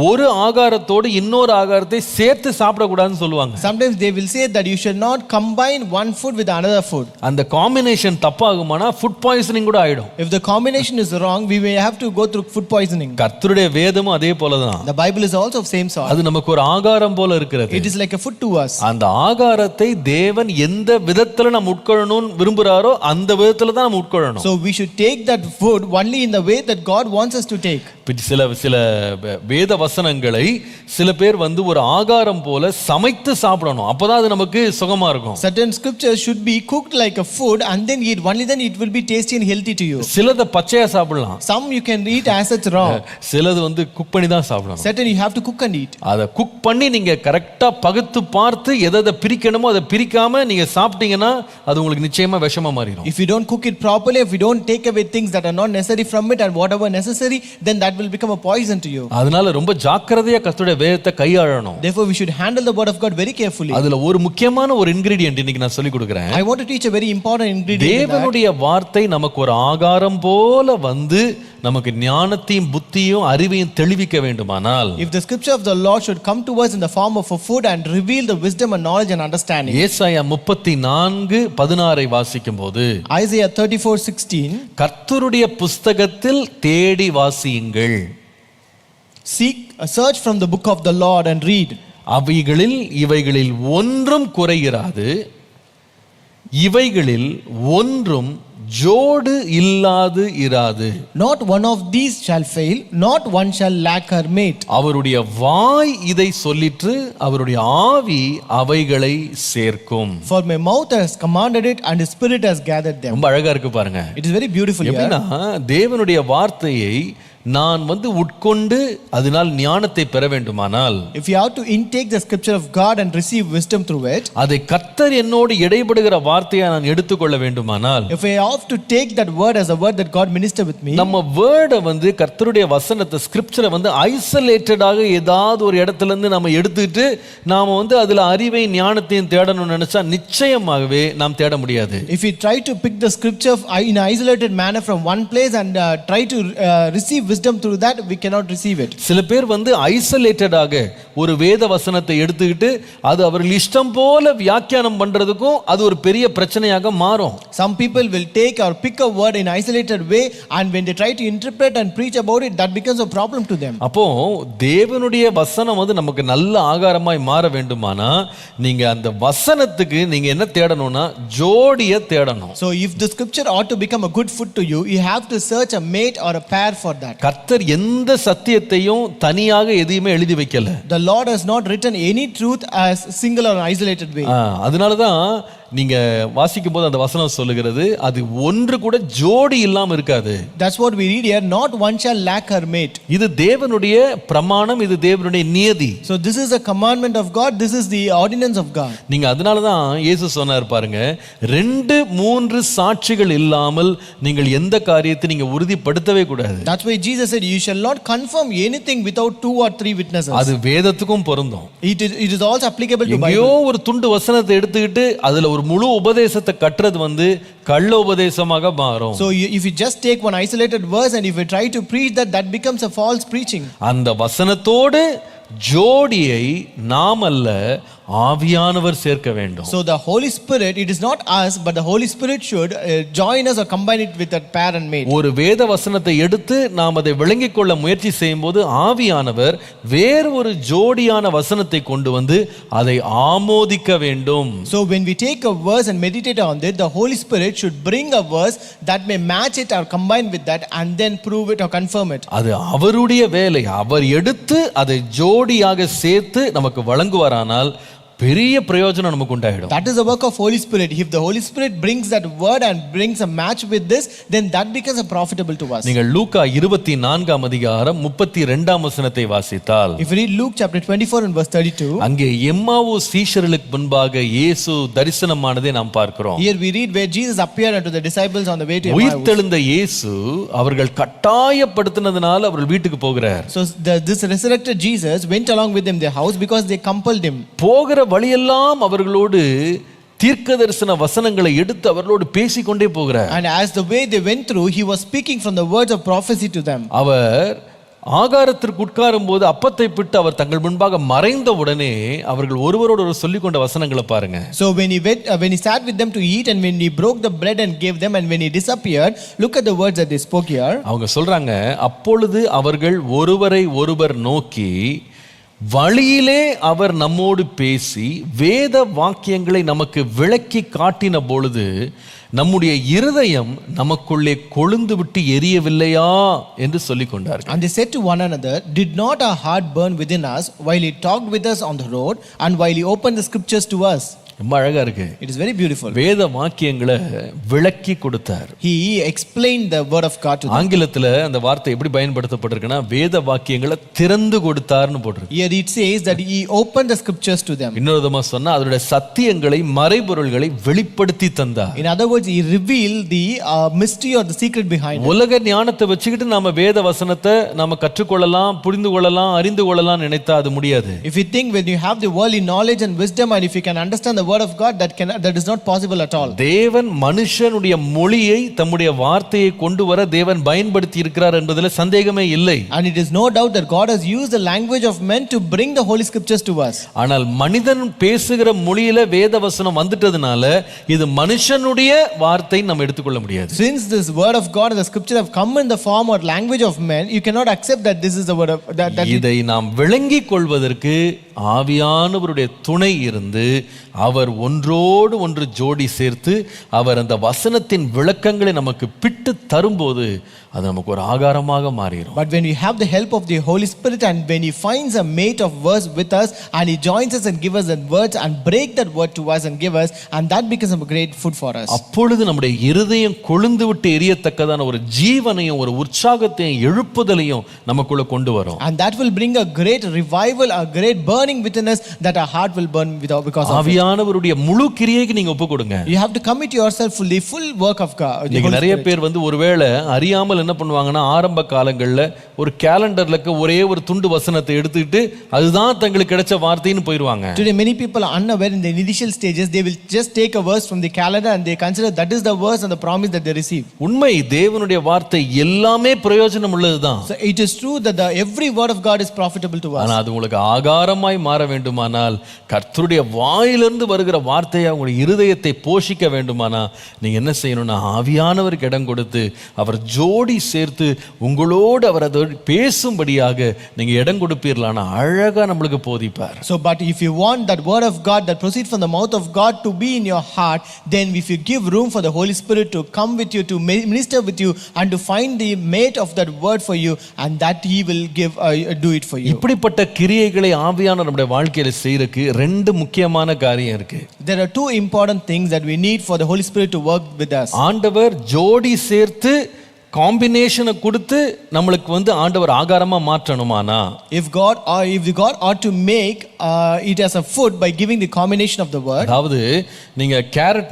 ஒரு ஆகாரத்தோடு இன்னொரு ஆகாரத்தை சேர்த்து சாப்பிட கூடாதுன்னு சொல்லுவாங்க. Sometimes they will say that you should not combine one food with another food. அந்த காம்பினேஷன் தப்பாகுமானா ஃபுட் பாய்சனிங் கூட ஆயிடும். If the combination is wrong, we may have to go through food poisoning. கர்த்தருடைய வேதமும் அதே போலதான். The Bible is also of same sort. அது நமக்கு ஒரு ஆகாரம் போல இருக்கிறது. It is like a food to us. அந்த ஆகாரத்தை தேவன் எந்த விதத்துல நாம் உட்கொள்ளணும்னு விரும்புறாரோ அந்த விதத்துல தான் நாம் உட்கொள்ளணும். So we should take that food only in the way that God wants us to take. சில வேத வசனங்களை சில பேர் ஒரு ஆகாரம் போல சமைத்து சாப்பிடணும், அப்பதான் அது நமக்கு சுகமா இருக்கும். Certain scriptures should be cooked like a food and then eat, only then it will be tasty and healthy to you. சிலத பச்சையா சாப்பிடலாம். Some you can eat as such raw. சிலது குக் பண்ணி தான் சாப்பிடணும். Certain you have to cook and eat. அத cook பண்ணி நீங்க கரெக்ட்டா பகுத்து பார்த்து எதை பிரிக்கணுமோ அதை பிரிக்காம நீங்க சாப்பிட்டீங்கன்னா அது உங்களுக்கு நிச்சயமா விஷமா மாறிடும். If you don't cook it properly, if you don't take away things that are not necessary from it and whatever necessary, then that will become a poison to you. அதனால ரொம்ப ஜாக்கிரதையா கர்த்தருடைய வேதத்தை கையாளணும். Therefore we should handle the word of God very carefully. அதுல ஒரு முக்கியமான ஒரு இன்கிரிடியன்ட் இன்னைக்கு நான் சொல்லி கொடுக்கிறேன். I want to teach a very important ingredient. தேவனுடைய வார்த்தை நமக்கு ஒரு ஆகாரம் போல நமக்கு ஞானத்தையும் புத்தியும் அறிவையும் தெளிவிக்க வேண்டுமானால், if the scripture of the Lord should come to us in the form of a food and reveal the wisdom and knowledge and understanding. ஏசாயா 34:16 வாசிக்கும்போது, Isaiah 34:16, கர்த்தருடைய புஸ்தகத்தில் தேடி வாசியுங்கள். Search from the book of the Lord and read. இவைகளில் ஒன்றும் குறையிராது, இவைகளில் ஒன்றும் ஜோடு இல்லாது இராது. Not one of these shall fail, not one shall lack her mate. அவருடைய வாய் இதை சொல்லிற்று, அவருடைய ஆவி அவைகளை சேர்க்கும். For my mouth has commanded it and his spirit has gathered them. ரொம்ப அழகா இருக்கு பாருங்க. It is very beautiful here. எப்படின்னா தேவனுடைய வார்த்தையை நான் உட்கொண்டு அதனால் ஞானத்தை பெற வேண்டுமானால், if you have to intake the scripture of God and receive wisdom through it, அதை கர்த்தர் என்னோடு இடைபடுகிற வார்த்தையை நான் எடுத்துக்கொள்ள வேண்டுமானால், if I have to take that word as a word that God minister with me, நம்ம வேர்டை கர்த்தருடைய வசனத்தை ஸ்கிரிப்சரை ஐசோலேட்டடாக ஏதாவது ஒரு இடத்துல இருந்து நம்ம எடுத்துட்டு நாம அதுல அறிவை ஞானத்தையும் தேடணும்னு நினைச்சா நிச்சயமாகவே நாம் தேட முடியாது. If we try to pick the scripture in an isolated manner from one place and try to receive wisdom through that, we cannot receive it. சில பேர் ஐசோலேட்டடாக ஒரு வேத வசனத்தை எடுத்துக்கிட்டு அது அவர்கள் இஷ்டம் போல வியாக்கியானம் பண்றதுக்கும் அது ஒரு பெரிய பிரச்சனையாக மாறும். Some people will take or pick a word in isolated way and when they try to interpret and preach about it, that becomes a problem to them. அப்போ தேவனுடைய வசனம் நமக்கு நல்ல ஆகாரமாய் மாற வேண்டுமானா நீங்க அந்த வசனத்துக்கு நீங்க என்ன தேடணும்னா ஜோடியை தேடணும். So if the scripture ought to become a good food to you, you have to search a mate or a pair for that. கர்த்தர் எந்த சத்தியத்தையும் தனியாக எதையுமே எழுதி வைக்கல. The Lord has not written any truth as single or isolated way. அதனால தான் நீங்க வாசிக்கும் போது அந்த வசனம் சொல்லுகிறது அது ஒன்று கூட ஜோடி இல்லாம இருக்காது. That's what we read here, not one shall lack her mate. இது தேவனுடைய பிரமாணம், இது தேவனுடைய நியதி. So this is a commandment of God, this is the ordinance of God. நீங்க அதனால தான் இயேசு சொன்னார் பாருங்க, 2-3 சாட்சிகள் இல்லாமல் நீங்கள் எந்த காரியத்தை நீங்க உறுதிப்படுத்தவே கூடாது. That's why Jesus said you shall not confirm anything without 2 or 3 witnesses. அது வேதத்துக்கும் பொருந்தும். It is also applicable to Bible. எங்கேயோ ஒரு துண்டு வசனத்தை எடுத்துக்கிட்டு அதுல ஒரு முழு உபதேசத்தை கட்டுறது கள்ள உபதேசமாக மாறும். So if you just take one isolated verse and if you try to preach that becomes a false preaching. அந்த வசனத்தோடு ஜோடியை நாம் அல்ல ஆவியானவர் சேர்க்க வேண்டும். So the Holy Spirit, it is not us, but the Holy Spirit should join us or combine it with that pair and mate. ஒரு வேத வசனத்தை எடுத்து நாம் அதை விளங்கிக் கொள்ள முயற்சி செய்யும்போது ஆவியானவர் வேறு ஒரு ஜோடியான வசனத்தை கொண்டு வந்து அதை ஆமோதிக்க வேண்டும். So when we take a verse and meditate on it, the Holy Spirit should bring a verse that may match it or combine with that and then prove it or confirm it. அது அவருடைய வேலை. அவர் எடுத்து அதை ஜோடியாக சேர்த்து நமக்கு வழங்குவாரானால் பெரிய பிரயோஜனம் நமக்கு உண்டாயிடும். That is the work of Holy Spirit. If the Holy Spirit brings that word and brings a match with this, then that becomes a profitable to us. நீங்கள் லூக்கா 24ஆம் அதிகாரம் 32ஆம் வசனத்தை வாசித்தால், If you read Luke chapter 24 and verse 32, அங்கே எம்மாவு சீஷர்களுக்கு முன்பாக இயேசு தரிசனமானதை நாம் பார்க்கிறோம். here we read where Jesus appeared unto the disciples on the way to Emmaus. உயிர்த்தெழுந்த இயேசு அவர்கள் கட்டாயப்படுத்தினதுனால அவர்கள் வீட்டுக்கு போகிறார். So this resurrected Jesus went along with them their house because they compelled him. போகிற வழியெல்லாம் அவர்களோடு தீர்க்க தரிசன வசனங்களை எடுத்து அவர்களோடு பேசிக்கொண்டே போகிறார். And as the way they went through, he was speaking from the words of prophecy to them. அவர் ஆகாரத்திற்கு உட்காரும் போது அப்பத்தை பிட்டு அவர் தங்கள் முன்பாக மறைந்த உடனே அவர்கள் ஒருவரோடு ஒரு சொல்லிக்கொண்ட வசனங்களை பாருங்க. So when he sat with them to eat and when he broke the bread and gave them and when he disappeared, look at the words that they spoke here. அவங்க சொல்றாங்க, அப்பொழுது அவர்கள் ஒருவரை ஒருவர் நோக்கி, வழியிலே அவர் நம்மோடு பேசி வேத வாக்கியங்களை நமக்கு விளக்கி காட்டின பொழுது நம்முடைய இருதயம் நமக்குள்ளே கொழுந்து விட்டு எரியவில்லையா என்று சொல்லிக் கொண்டார்கள். And they said to one another, did not our heart burn within us while he talked with us on the road and while he opened the scriptures to us? ரொம்ப அழகா இருக்கு. It is very beautiful. வேத வாக்கியங்களை விளக்கி கொடுத்தார். He explained the word of God to them. ஆங்கிலத்துல அந்த வார்த்தை எப்படி பயன்படுத்தப்பட்டிருக்குன்னா வேத வாக்கியங்களை திறந்து கொடுத்தார்னு போட்டிருக்கு. Here it says that he opened the scriptures to them. இன்னொரு விதமா சொன்னா அதனுடைய சத்தியங்களை மறைபொருள்களை வெளிப்படுத்தி தந்தார். In other words, he revealed the mystery or the secret behind it. உலக ஞானத்தை வச்சுக்கிட்டு நாம வேத வசனத்தை நாம கற்றுக்கொள்ளலாம், புரிந்து கொள்ளலாம், அறிந்து கொள்ளலாம் நினைத்தா அது முடியாது. If you think when you have the worldly knowledge and wisdom and if you can understand the word of God, that is not possible at all. தேவன் மனுஷனுடைய மொழியை தம்முடைய வார்த்தையை கொண்டு வர தேவன் பயன்படுத்தி இருக்கிறார் என்பதில் சந்தேகமே இல்லை. And it is no doubt that God has used the language of men to bring the holy scriptures to us. ஆனால் மனிதன் பேசுகிற மொழியில வேத வசனம் வந்துட்டதுனால இது மனுஷனுடைய வார்த்தை நம்ம எடுத்துக்கொள்ள முடியாது. Since this word of God and the scripture have come in the form or language of men, you cannot accept that this is the word of that. இதை நாம் விளங்கிக் கொள்வதற்கு ஆவியானவருடைய துணை இருந்து அவர் ஒன்றோடு ஒன்று ஜோடி சேர்த்து அவர் அந்த வசனத்தின் விளக்கங்களை நமக்கு பிட்டு தரும்போது அது நமக்கு ஒரு ஆகாரமாக மாறிடும். But when we have the help of the Holy Spirit and when he finds a mate of words with us and he joins us and gives us that words and break that word to us and give us, and that becomes a great food for us. அப்பொழுது நம்முடைய இருதயம் கொழுந்து விட்டு எரியத்தக்கதான ஒரு ஜீவனையும் ஒரு உற்சாகத்தையும் எழுப்புதலையும் நமக்குள்ள கொண்டு வரும். And that will bring a great revival, a great burning within us that our heart will burn without because of it. ஆவியானவருடைய முழு கிரியைக்கு நீங்க ஒப்பு கொடுங்க. You have to commit yourself fully, full work of God. நீங்க நிறைய பேர் ஒருவேளை அறியாமல் என்ன பண்ணுவாங்கன்னா ஆரம்ப காலங்கள்ல ஒரு கேலண்டர்ல ஒரே ஒரு துண்டு வசனத்தை எடுத்துக்கிட்டு அதுதான் தங்களுக்கு கிடைச்ச வார்த்தைன்னு போயிடுவாங்க. Today many people are unaware in the initial stages. They will just take a verse from the calendar and they consider that is the verse and the promise that they receive. உண்மை, தேவனுடைய வார்த்தை எல்லாமே பிரயோஜனம் உள்ளதுதான். So it is true that every word of God is profitable to us. ஆனா அது உங்களுக்கு ஆகாரமாய் மாற வேண்டுமானால், கர்த்தருடைய வாயிலிருந்து வருகிற வார்த்தையை உங்களுடைய இருதயத்தை போஷிக்க வேண்டுமானா நீங்க என்ன செய்யணும்னா ஆவியானவருக்கு இடம் கொடுத்து அவர் ஜோடி சேர்த்து உங்களோடு அவர் அதை பேசும்படியாக நீங்க இடம் கொடுப்பீர்களானா அழகா நம்மளுக்கு போதிப்பார். So but if you want that word of God that proceeds from the mouth of God to be in your heart, then if you give room for the Holy Spirit to come with you, to minister with you and to find the mate of that word for you, and that he will give do it for you. இப்படிப்பட்ட கிரியைகளை ஆவியானவர் நம்முடைய வாழ்க்கையில செய்யறதுக்கு ரெண்டு முக்கியமான காரியம் இருக்கு. There are two important things that we need for the Holy Spirit to work with us. ஆண்டவர் ஜோடி சேர்த்து காம்பினேஷனை கொடுத்து நம்மளுக்கு ஆண்டவர் ஆகாரமா மாற்றணுமானா, if God ought to make it as a food by giving the combination of the word. அதாவது நீங்க carrot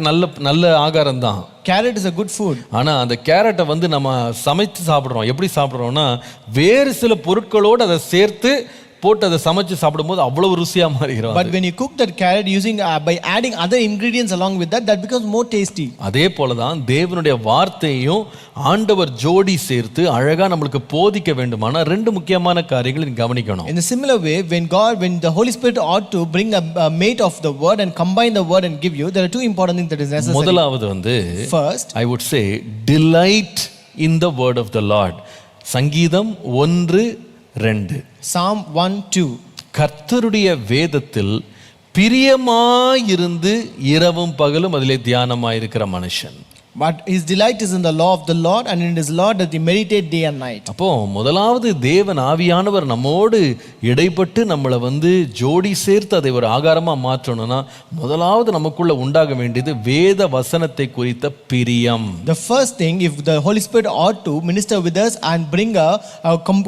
நல்ல ஆகாரம் தான். Carrot is a good food. ஆனா அந்த கேரட்டை நம்ம சமைத்து சாப்பிடுறோம். எப்படி சாப்பிடுறோம்னா வேறு சில பொருட்களோடு அதை சேர்த்து போட்டு அதை சமைச்சு சாப்பிடும்போது அவ்வளவு ருசியா மாறிடும். But when you cook that carrot using by adding other ingredients along with that, that becomes more tasty. அதே போலதான் தேவனுடைய வார்த்தையையும் ஆண்டவர் ஜோடி சேர்த்து அழகா நம்மளுக்கு போதிக்க வேண்டுமானா ரெண்டு முக்கியமான காரியங்களை நீங்க கவனிக்கணும். In a similar way, when the Holy Spirit ought to bring a mate of the word and combine the word and give you, there are two important things that is necessary. முதலாவது வந்து First, I would say delight in the word of the Lord. சங்கீதம் 1:2. Psalm 1:2. கர்த்தருடைய வேதத்தில் பிரியமாயிருந்து இரவும் பகலும் அதிலே தியானமாயிருக்கிற மனுஷன். But his delight is in the law of the Lord, and in his law that he meditate day and night. அப்போ முதலாவது தேவன் ஆவியானவர் நம்மோடு இடைப்பட்டு நம்மளை வந்து ஜோடி சேர்த்து அதை ஒரு ஆகாரமா மாற்றணும்னா முதலாவது நமக்குள்ள உண்டாக வேண்டியது வேத வசனத்தை குறித்த பிரியம். The first thing, if the Holy Spirit ought to minister with us and bring a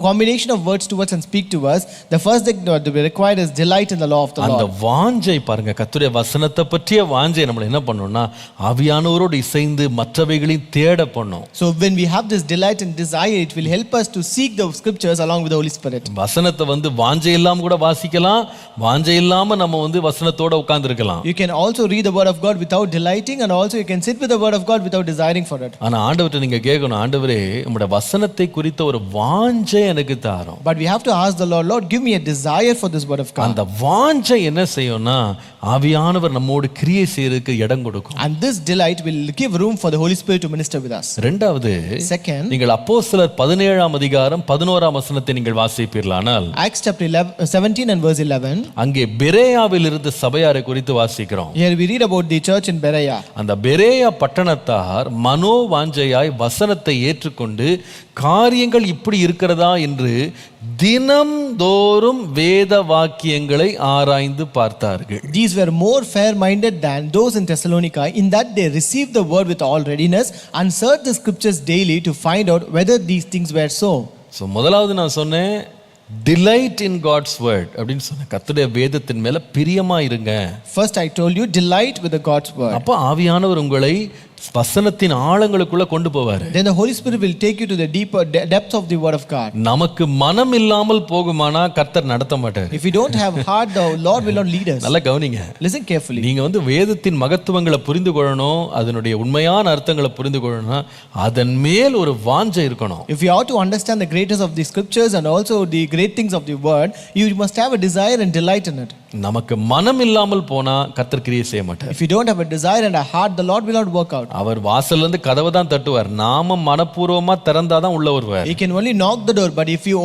combination of words to us and speak to us, the first thing that we require is delight in the law of the அந்த Lord. வாஞ்சை பாருங்க, கர்த்தருடைய வசனத்தை பற்றிய வாஞ்சை நம்மளை என்ன பண்ணணும்னா ஆவியானவரோடு இசைந்து மற்றவைகளையும் தேட பண்ணும். So when we have this delight and desire, it will help us to seek the scriptures along with the Holy Spirit. வசனத்தை வந்து வாஞ்சை இல்லாம கூட வாசிக்கலாம், வாஞ்சை இல்லாம நம்ம வந்து வசனத்தோட உட்கார்ந்து இருக்கலாம். You can also read the word of God without delighting, and also you can sit with the word of God without desiring for it. ஆனா ஆண்டவர்ட்ட நீங்க கேட்கணும், ஆண்டவரே உம்முடைய வசனத்தை குறித்த ஒரு வாஞ்சை எனக்கு தாரும். But we have to ask the Lord, Lord, give me a desire for this word of God. அந்த வாஞ்சை என்ன செய்யும்னா ஆவியானவர் நம்மோடு கிரியை செய்யறதுக்கு இடம் கொடுக்கும். And this delight will give room for the Holy Spirit to minister with us. இரண்டாவது, Second, நீங்கள் அப்போஸ்தலர் 17ஆம் அதிகாரம் 11ஆம் வசனத்தை நீங்கள் வாசிப்பீர்களானால் Acts chapter 17 and verse 11. அங்கே பெரேயாவில் இருந்த சபையாரை குறித்து வாசிக்கிறோம். Here we read about the church in Berea. அந்த பெரேயா பட்டணத்தார் மனோவாஞ்சையாய் வசனத்தை ஏற்றுக்கொண்டு காரியங்கள் இப்படி இருக்கிறதா என்று தினம்தோறும் வேத வாக்கியங்களை ஆராய்ந்து பார்த்தார்கள். These were more fair-minded than those in Thessalonica, in that they received the word with all readiness and searched the scriptures daily to find out whether these things were so. So முதலாவது நான் சொன்னேன் delight in God's word அப்படின்னு சொன்னேன். கர்த்தருடைய வேதத்தின் மேல பிரியமா இருங்க. First I told you, delight with the God's word. அப்ப ஆவியானவர் உங்களை வசனத்தின் ஆழங்களுக்குள்ள கொண்டு போவாரு. Then the Holy Spirit will take you to the deeper depths of the word of God. நமக்கு மனம் இல்லாமல் போகுமானா கர்த்தர் நடத்த மாட்டார். If we don't have heart, the Lord will not lead us. நல்லா கவனிங்க. Listen carefully. நீங்க வந்து வேதத்தின் மகத்துவங்களை புரிந்து கொள்ளணும், அதனுடைய உண்மையான அர்த்தங்களை புரிந்து கொள்ளணும்னா அதன் மேல் ஒரு வாஞ்சை இருக்கணும். If you ought to understand the greatness of the scriptures and also the great things of the word, you must have a desire and delight in it. நமக்கு மனம் இல்லாமல் போனா கர்த்தர் கிரியை செய்ய மாட்டார். If you don't have a desire and a heart, the Lord will not work out. அவர் வாசல்ல இருந்து கதவை தான் தட்டுவார், நாம மனப்பூர்வமா திறந்தாதான் உள்ள வருவார். He can only knock the door, but if you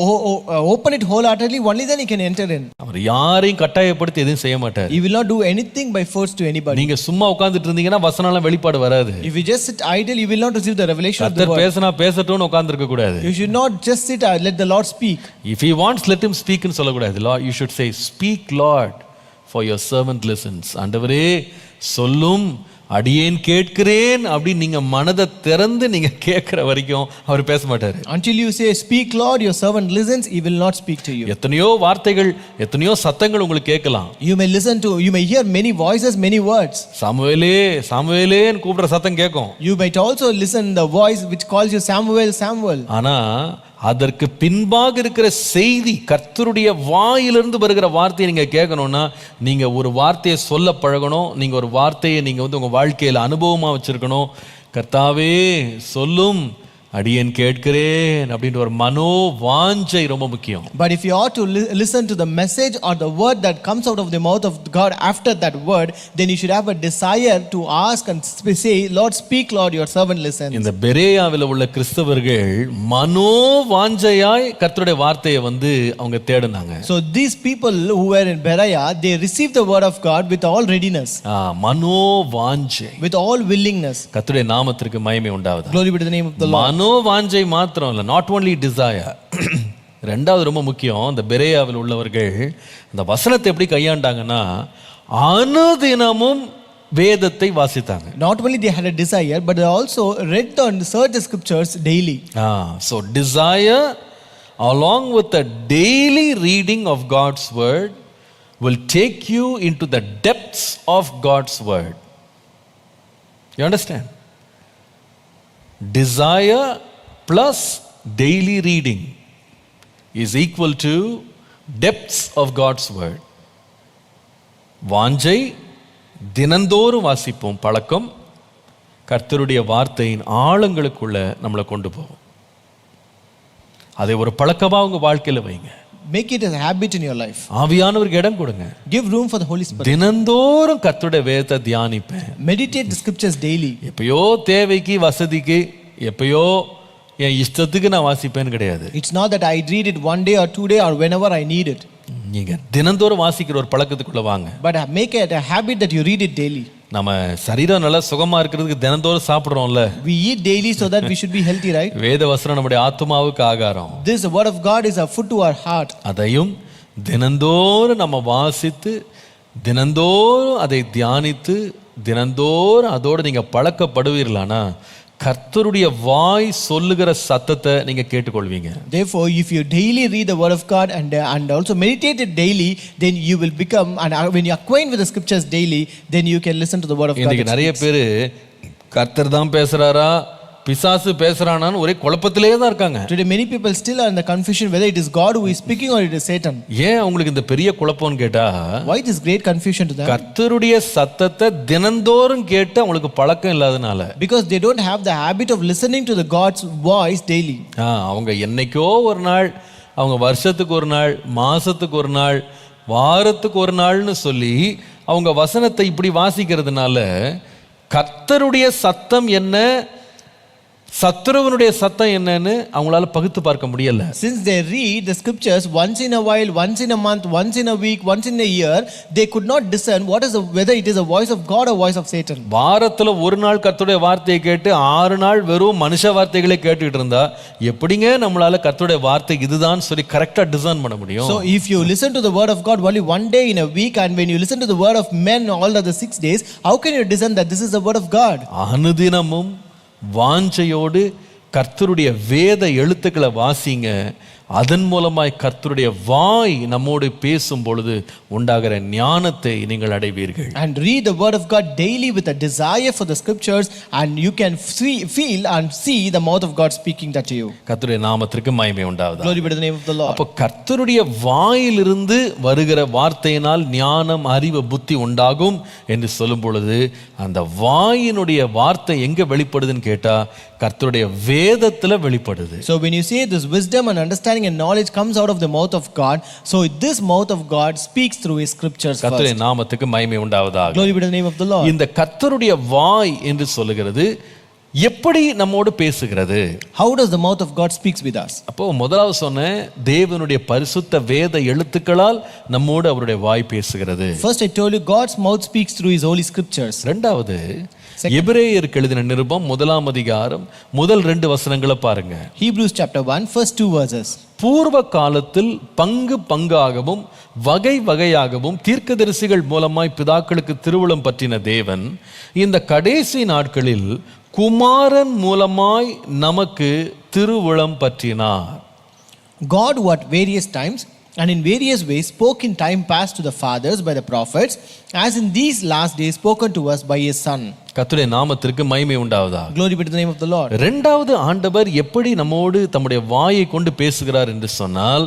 open it wholeheartedly, only then he can enter in. அவர் யாரையும் கட்டாயப்படுத்தி எதுவும் செய்ய மாட்டார். He will not do anything by force to anybody. நீங்க சும்மா உட்கார்ந்துட்டு இருந்தீங்கன்னா வசனம்லாம் வெளிப்பாடு வராது. If you just sit idle, you will not receive the revelation of the கர்த்தர் word. பேசினா பேசட்டும்னு உட்கார்ந்து இருக்க கூடாது. You should not just sit, let the Lord speak. If he wants, let him speak ன்னு சொல்லக்கூடாது. You should say, speak Lord, for your servant listens. ஆண்டவரே சொல்லும், அடியேன் கேட்கிறேன் அப்படின்னு நீங்க மனதை திறந்து நீங்க கேட்கிற வரைக்கும் அவர் பேச மாட்டாரு. Until you say, speak Lord, your servant listens, he will not speak to you. எத்தனையோ வார்த்தைகள், எத்தனையோ சத்தங்கள் உங்களுக்கு கேட்கலாம். You may hear many voices, many words. சாமுவேலே சாமுவேலேன்னு கூப்பிடுற சத்தம் கேட்கும். You might also listen the voice which calls you Samuel, Samuel. ஆனா அதற்கு பின்பாக இருக்கிற செய்தி, கர்த்தருடைய வாயிலிருந்து வருகிற வார்த்தையை நீங்க கேட்கணும்னா நீங்க ஒரு வார்த்தையை சொல்ல பழகணும். நீங்க ஒரு வார்த்தையை நீங்க வந்து உங்க வாழ்க்கையில அனுபவமா வச்சிருக்கணும். கர்த்தாவே சொல்லும், அடியேன் கேட்கிறேன் அப்படின்ற ஒரு மனோ வாஞ்சை ரொம்ப முக்கியம். But if you ought to listen to the message or the word that comes out of the mouth of God after that word, then you should have a desire to ask and say, Lord, speak Lord, your servant listens. இந்த பெரேயாவில் உள்ள கிறிஸ்தவர்கள் மனோ வாஞ்சையாய் கர்த்தருடைய வார்த்தையை வந்து அவங்க தேடினாங்க. So these people who were in Berea, they received the word of God with all readiness. மனோ வாஞ்சை, with all willingness. கர்த்தருடைய நாமத்திற்கு மகிமை உண்டாவதாக. Glory be to the name of the Lord. மனோ வாஞ்சை மாத்திரம் இல்ல, நாட் ஒன்லி டிசையர். ரெண்டாவது ரொம்ப முக்கியம், இந்த பெரேயாவில் உள்ளவர்கள் இந்த வசனத்தை எப்படி கையாண்டாங்கன்னா அனுதினமும் வேதத்தை வாசித்தாங்க. Not only they had a desire, but they also read and searched the scriptures daily. So desire along with the daily reading of God's word will take you into the depths of God's word. You understand? Desire plus daily reading is equal to depths of God's word. வாஞ்சை, தினந்தோறும் வாசிப்போம் பழக்கம் கர்த்தருடைய வார்த்தையின் ஆழங்களுக்குள்ள நம்மளை கொண்டு போகும். அதை ஒரு பழக்கமா உங்க வாழ்க்கையில வைங்க. Make it a habit in your life. ஆவியானவருக்கு இடம் கொடுங்க. Give room for the Holy Spirit. தினந்தோறும் கர்த்தருடைய வேதத்தை தியானிப்பேன். Meditate the scriptures daily. எப்பயோ தேவைக்கு வசதிக்கு எப்பயோ என் இஷ்டத்துக்கு நான் வாசிப்பேன்னு கிடையாது. It's not that I read it one day or 2 days or whenever I need it. நீங்க தினந்தோறும் வாசிக்கிற ஒரு பழக்கத்துக்குள்ள வாங்க. But make it a habit that you read it daily. நம்ம சரீரம் நல்லா சுகமா இருக்கிறதுக்கு தினந்தோறும் சாப்பிடுறோம்ல. We eat daily so that we should be healthy, right? வேத வசனம் நம்முடைய ஆத்துமாவுக்கு ஆகாரம். This word of God is a food to our heart. அதையும் தினந்தோறும் நம்ம வாசித்து தினந்தோறும் அதை தியானித்து தினந்தோறும் அதோடு நீங்க பழக்கப்படுவீர்களானா கர்த்தருடைய வாய் சொல்லுகிற சத்தத்தை நீங்க கேட்டுக்கொள்வீங்க. Therefore, if you daily read the word of God and also meditate it daily, then you will become, and when you acquaint with the scriptures daily, then you can listen to the word of God. இன்னைக்கு நிறைய பேர் கர்த்தர் தான் பேசுறாரா பிசாசு பேசுறானான்னு ஒரே குழப்பத்திலே தான் இருக்காங்க. Today many people still are in the confusion whether it is God who is speaking or it is Satan. ஏன் உங்களுக்கு இந்த பெரிய குழப்பம்னு கேட்டா Why this great confusion to them? கர்த்தருடைய சத்தத்தை தினந்தோறும் கேட்டு அவங்களுக்கு பழக்கம் இல்லாதனால. Because they don't have the habit of listening to the God's voice daily. அவங்க என்னைக்கோ ஒரு நாள், அவங்க வருஷத்துக்கு ஒரு நாள், மாசத்துக்கு ஒரு நாள், வாரத்துக்கு ஒரு நாள்னு சொல்லி அவங்க வசனத்தை இப்படி வாசிக்கிறதுனால கர்த்தருடைய சத்தம் என்ன சத்துருவனுடைய சத்தம் என்னன்னு அவங்களால பகுத்து பார்க்க முடியல. Since they read the scriptures once in a while, once in a month, once in a week, once in a year, they could not discern whether it is a voice of God or voice of Satan. வாரத்துல ஒரு நாள் கர்த்தருடைய வார்த்தையை கேட்டு 6 நாள் வெறும் மனுஷ வார்த்தைகளை கேட்டுட்டு இருந்தா எப்படிங்க நம்மளால கர்த்தருடைய வார்த்தை இதுதான் சொல்லி கரெக்டா டிசைன் பண்ண முடியும்? So if you listen to the word of God only one day in a week, and when you listen to the word of men all other 6 days, how can you discern that this is the word of God? அனுதினமும் வாஞ்சையோடு கர்த்தருடைய வேத எழுத்துக்களை வாசிங்க. அதன் மூலமாய் கர்த்தருடைய வாய் நம்மோடு பேசும் பொழுது உண்டாகிற ஞானத்தை நீங்கள் அடைவீர்கள். And read the word of God daily with a desire for the scriptures, and you can feel and see the mouth of God speaking that to you. கர்த்தருடைய நாமத்திற்கு மகிமை உண்டாவதாக. Glory be to the name of the Lord. அப்ப கர்த்தருடைய வாயிலிருந்து வருகிற வார்த்தையினால் ஞானம், அறிவு, புத்தி உண்டாகும் என்று சொல்லும் பொழுது அந்த வாயினுடைய வார்த்தை எங்க வெளிப்படுதுன்னு கேட்டா கர்த்தருடைய வேதத்துல வெளிப்படுது. So when you say this wisdom and understanding and knowledge comes out of the mouth of God, so this mouth of God speaks through his scriptures. கர்த்தருடைய நாமத்துக்கு மகிமை உண்டாவதாக. Glory be to the name of the Lord. இந்த கர்த்தருடைய வாய் என்று சொல்லுகிறது எப்படி நம்மோடு பேசுகிறது? How does the mouth of God speaks with us? அப்போ முதலாவது சொன்ன தேவனுடைய பரிசுத்த வேத எழுத்துக்களால் நம்மோடு அவருடைய வாய் பேசுகிறது. First I told you God's mouth speaks through his holy scriptures. இரண்டாவது எபிரேயருக்கு எழுதின நிருபம் 1ஆம் அதிகாரம் முதல் 2 வசனங்களை பாருங்க. Hebrews chapter 1 first 2 verses. பூர்வ காலத்தில் பங்கு பங்காகவும் வகை வகையாகவும் தீர்க்கதரிசிகள் மூலமாய் பிதாக்களுக்கு திருவுளம் பற்றின தேவன் இந்த கடைசி நாட்களில் குமாரன் மூலமாய் நமக்கு திருவுளம் பற்றினார். God who at various times and in various ways spoke in time past to the fathers by the prophets, as in these last days spoken to us by his son. கர்த்தருடைய நாமத்திற்கு மகிமை உண்டாவதாக. Glory be to the name of the Lord. இரண்டாவது ஆண்டவர் எப்படி நம்மோடு தம்முடைய வாயை கொண்டு பேசுகிறார் என்று சொன்னால்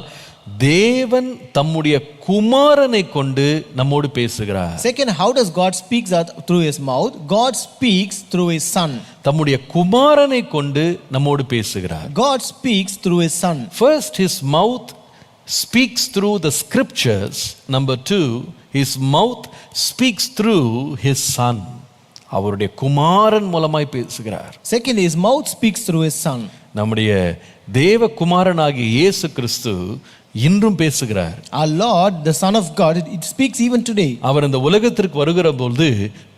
தேவன் தம்முடைய குமாரனை கொண்டு நம்மோடு பேசுகிறார். Second, how does God speak through his mouth? God speaks through his son. தம்முடைய குமாரனை கொண்டு நம்மோடு பேசுகிறார். God speaks through his son. First, his mouth speaks through the scriptures. Number 2, his mouth speaks through his son. அவருடைய குமாரன் மூலமாய் பேசுகிறார். Second, his mouth speaks through his son. நம்முடைய தேவ குமாரனாகிய இயேசு கிறிஸ்து இன்றும் பேசுகிறார். Our Lord, the Son of God, it speaks even today. அவர் இந்த உலகத்திற்கு வருகிற பொழுது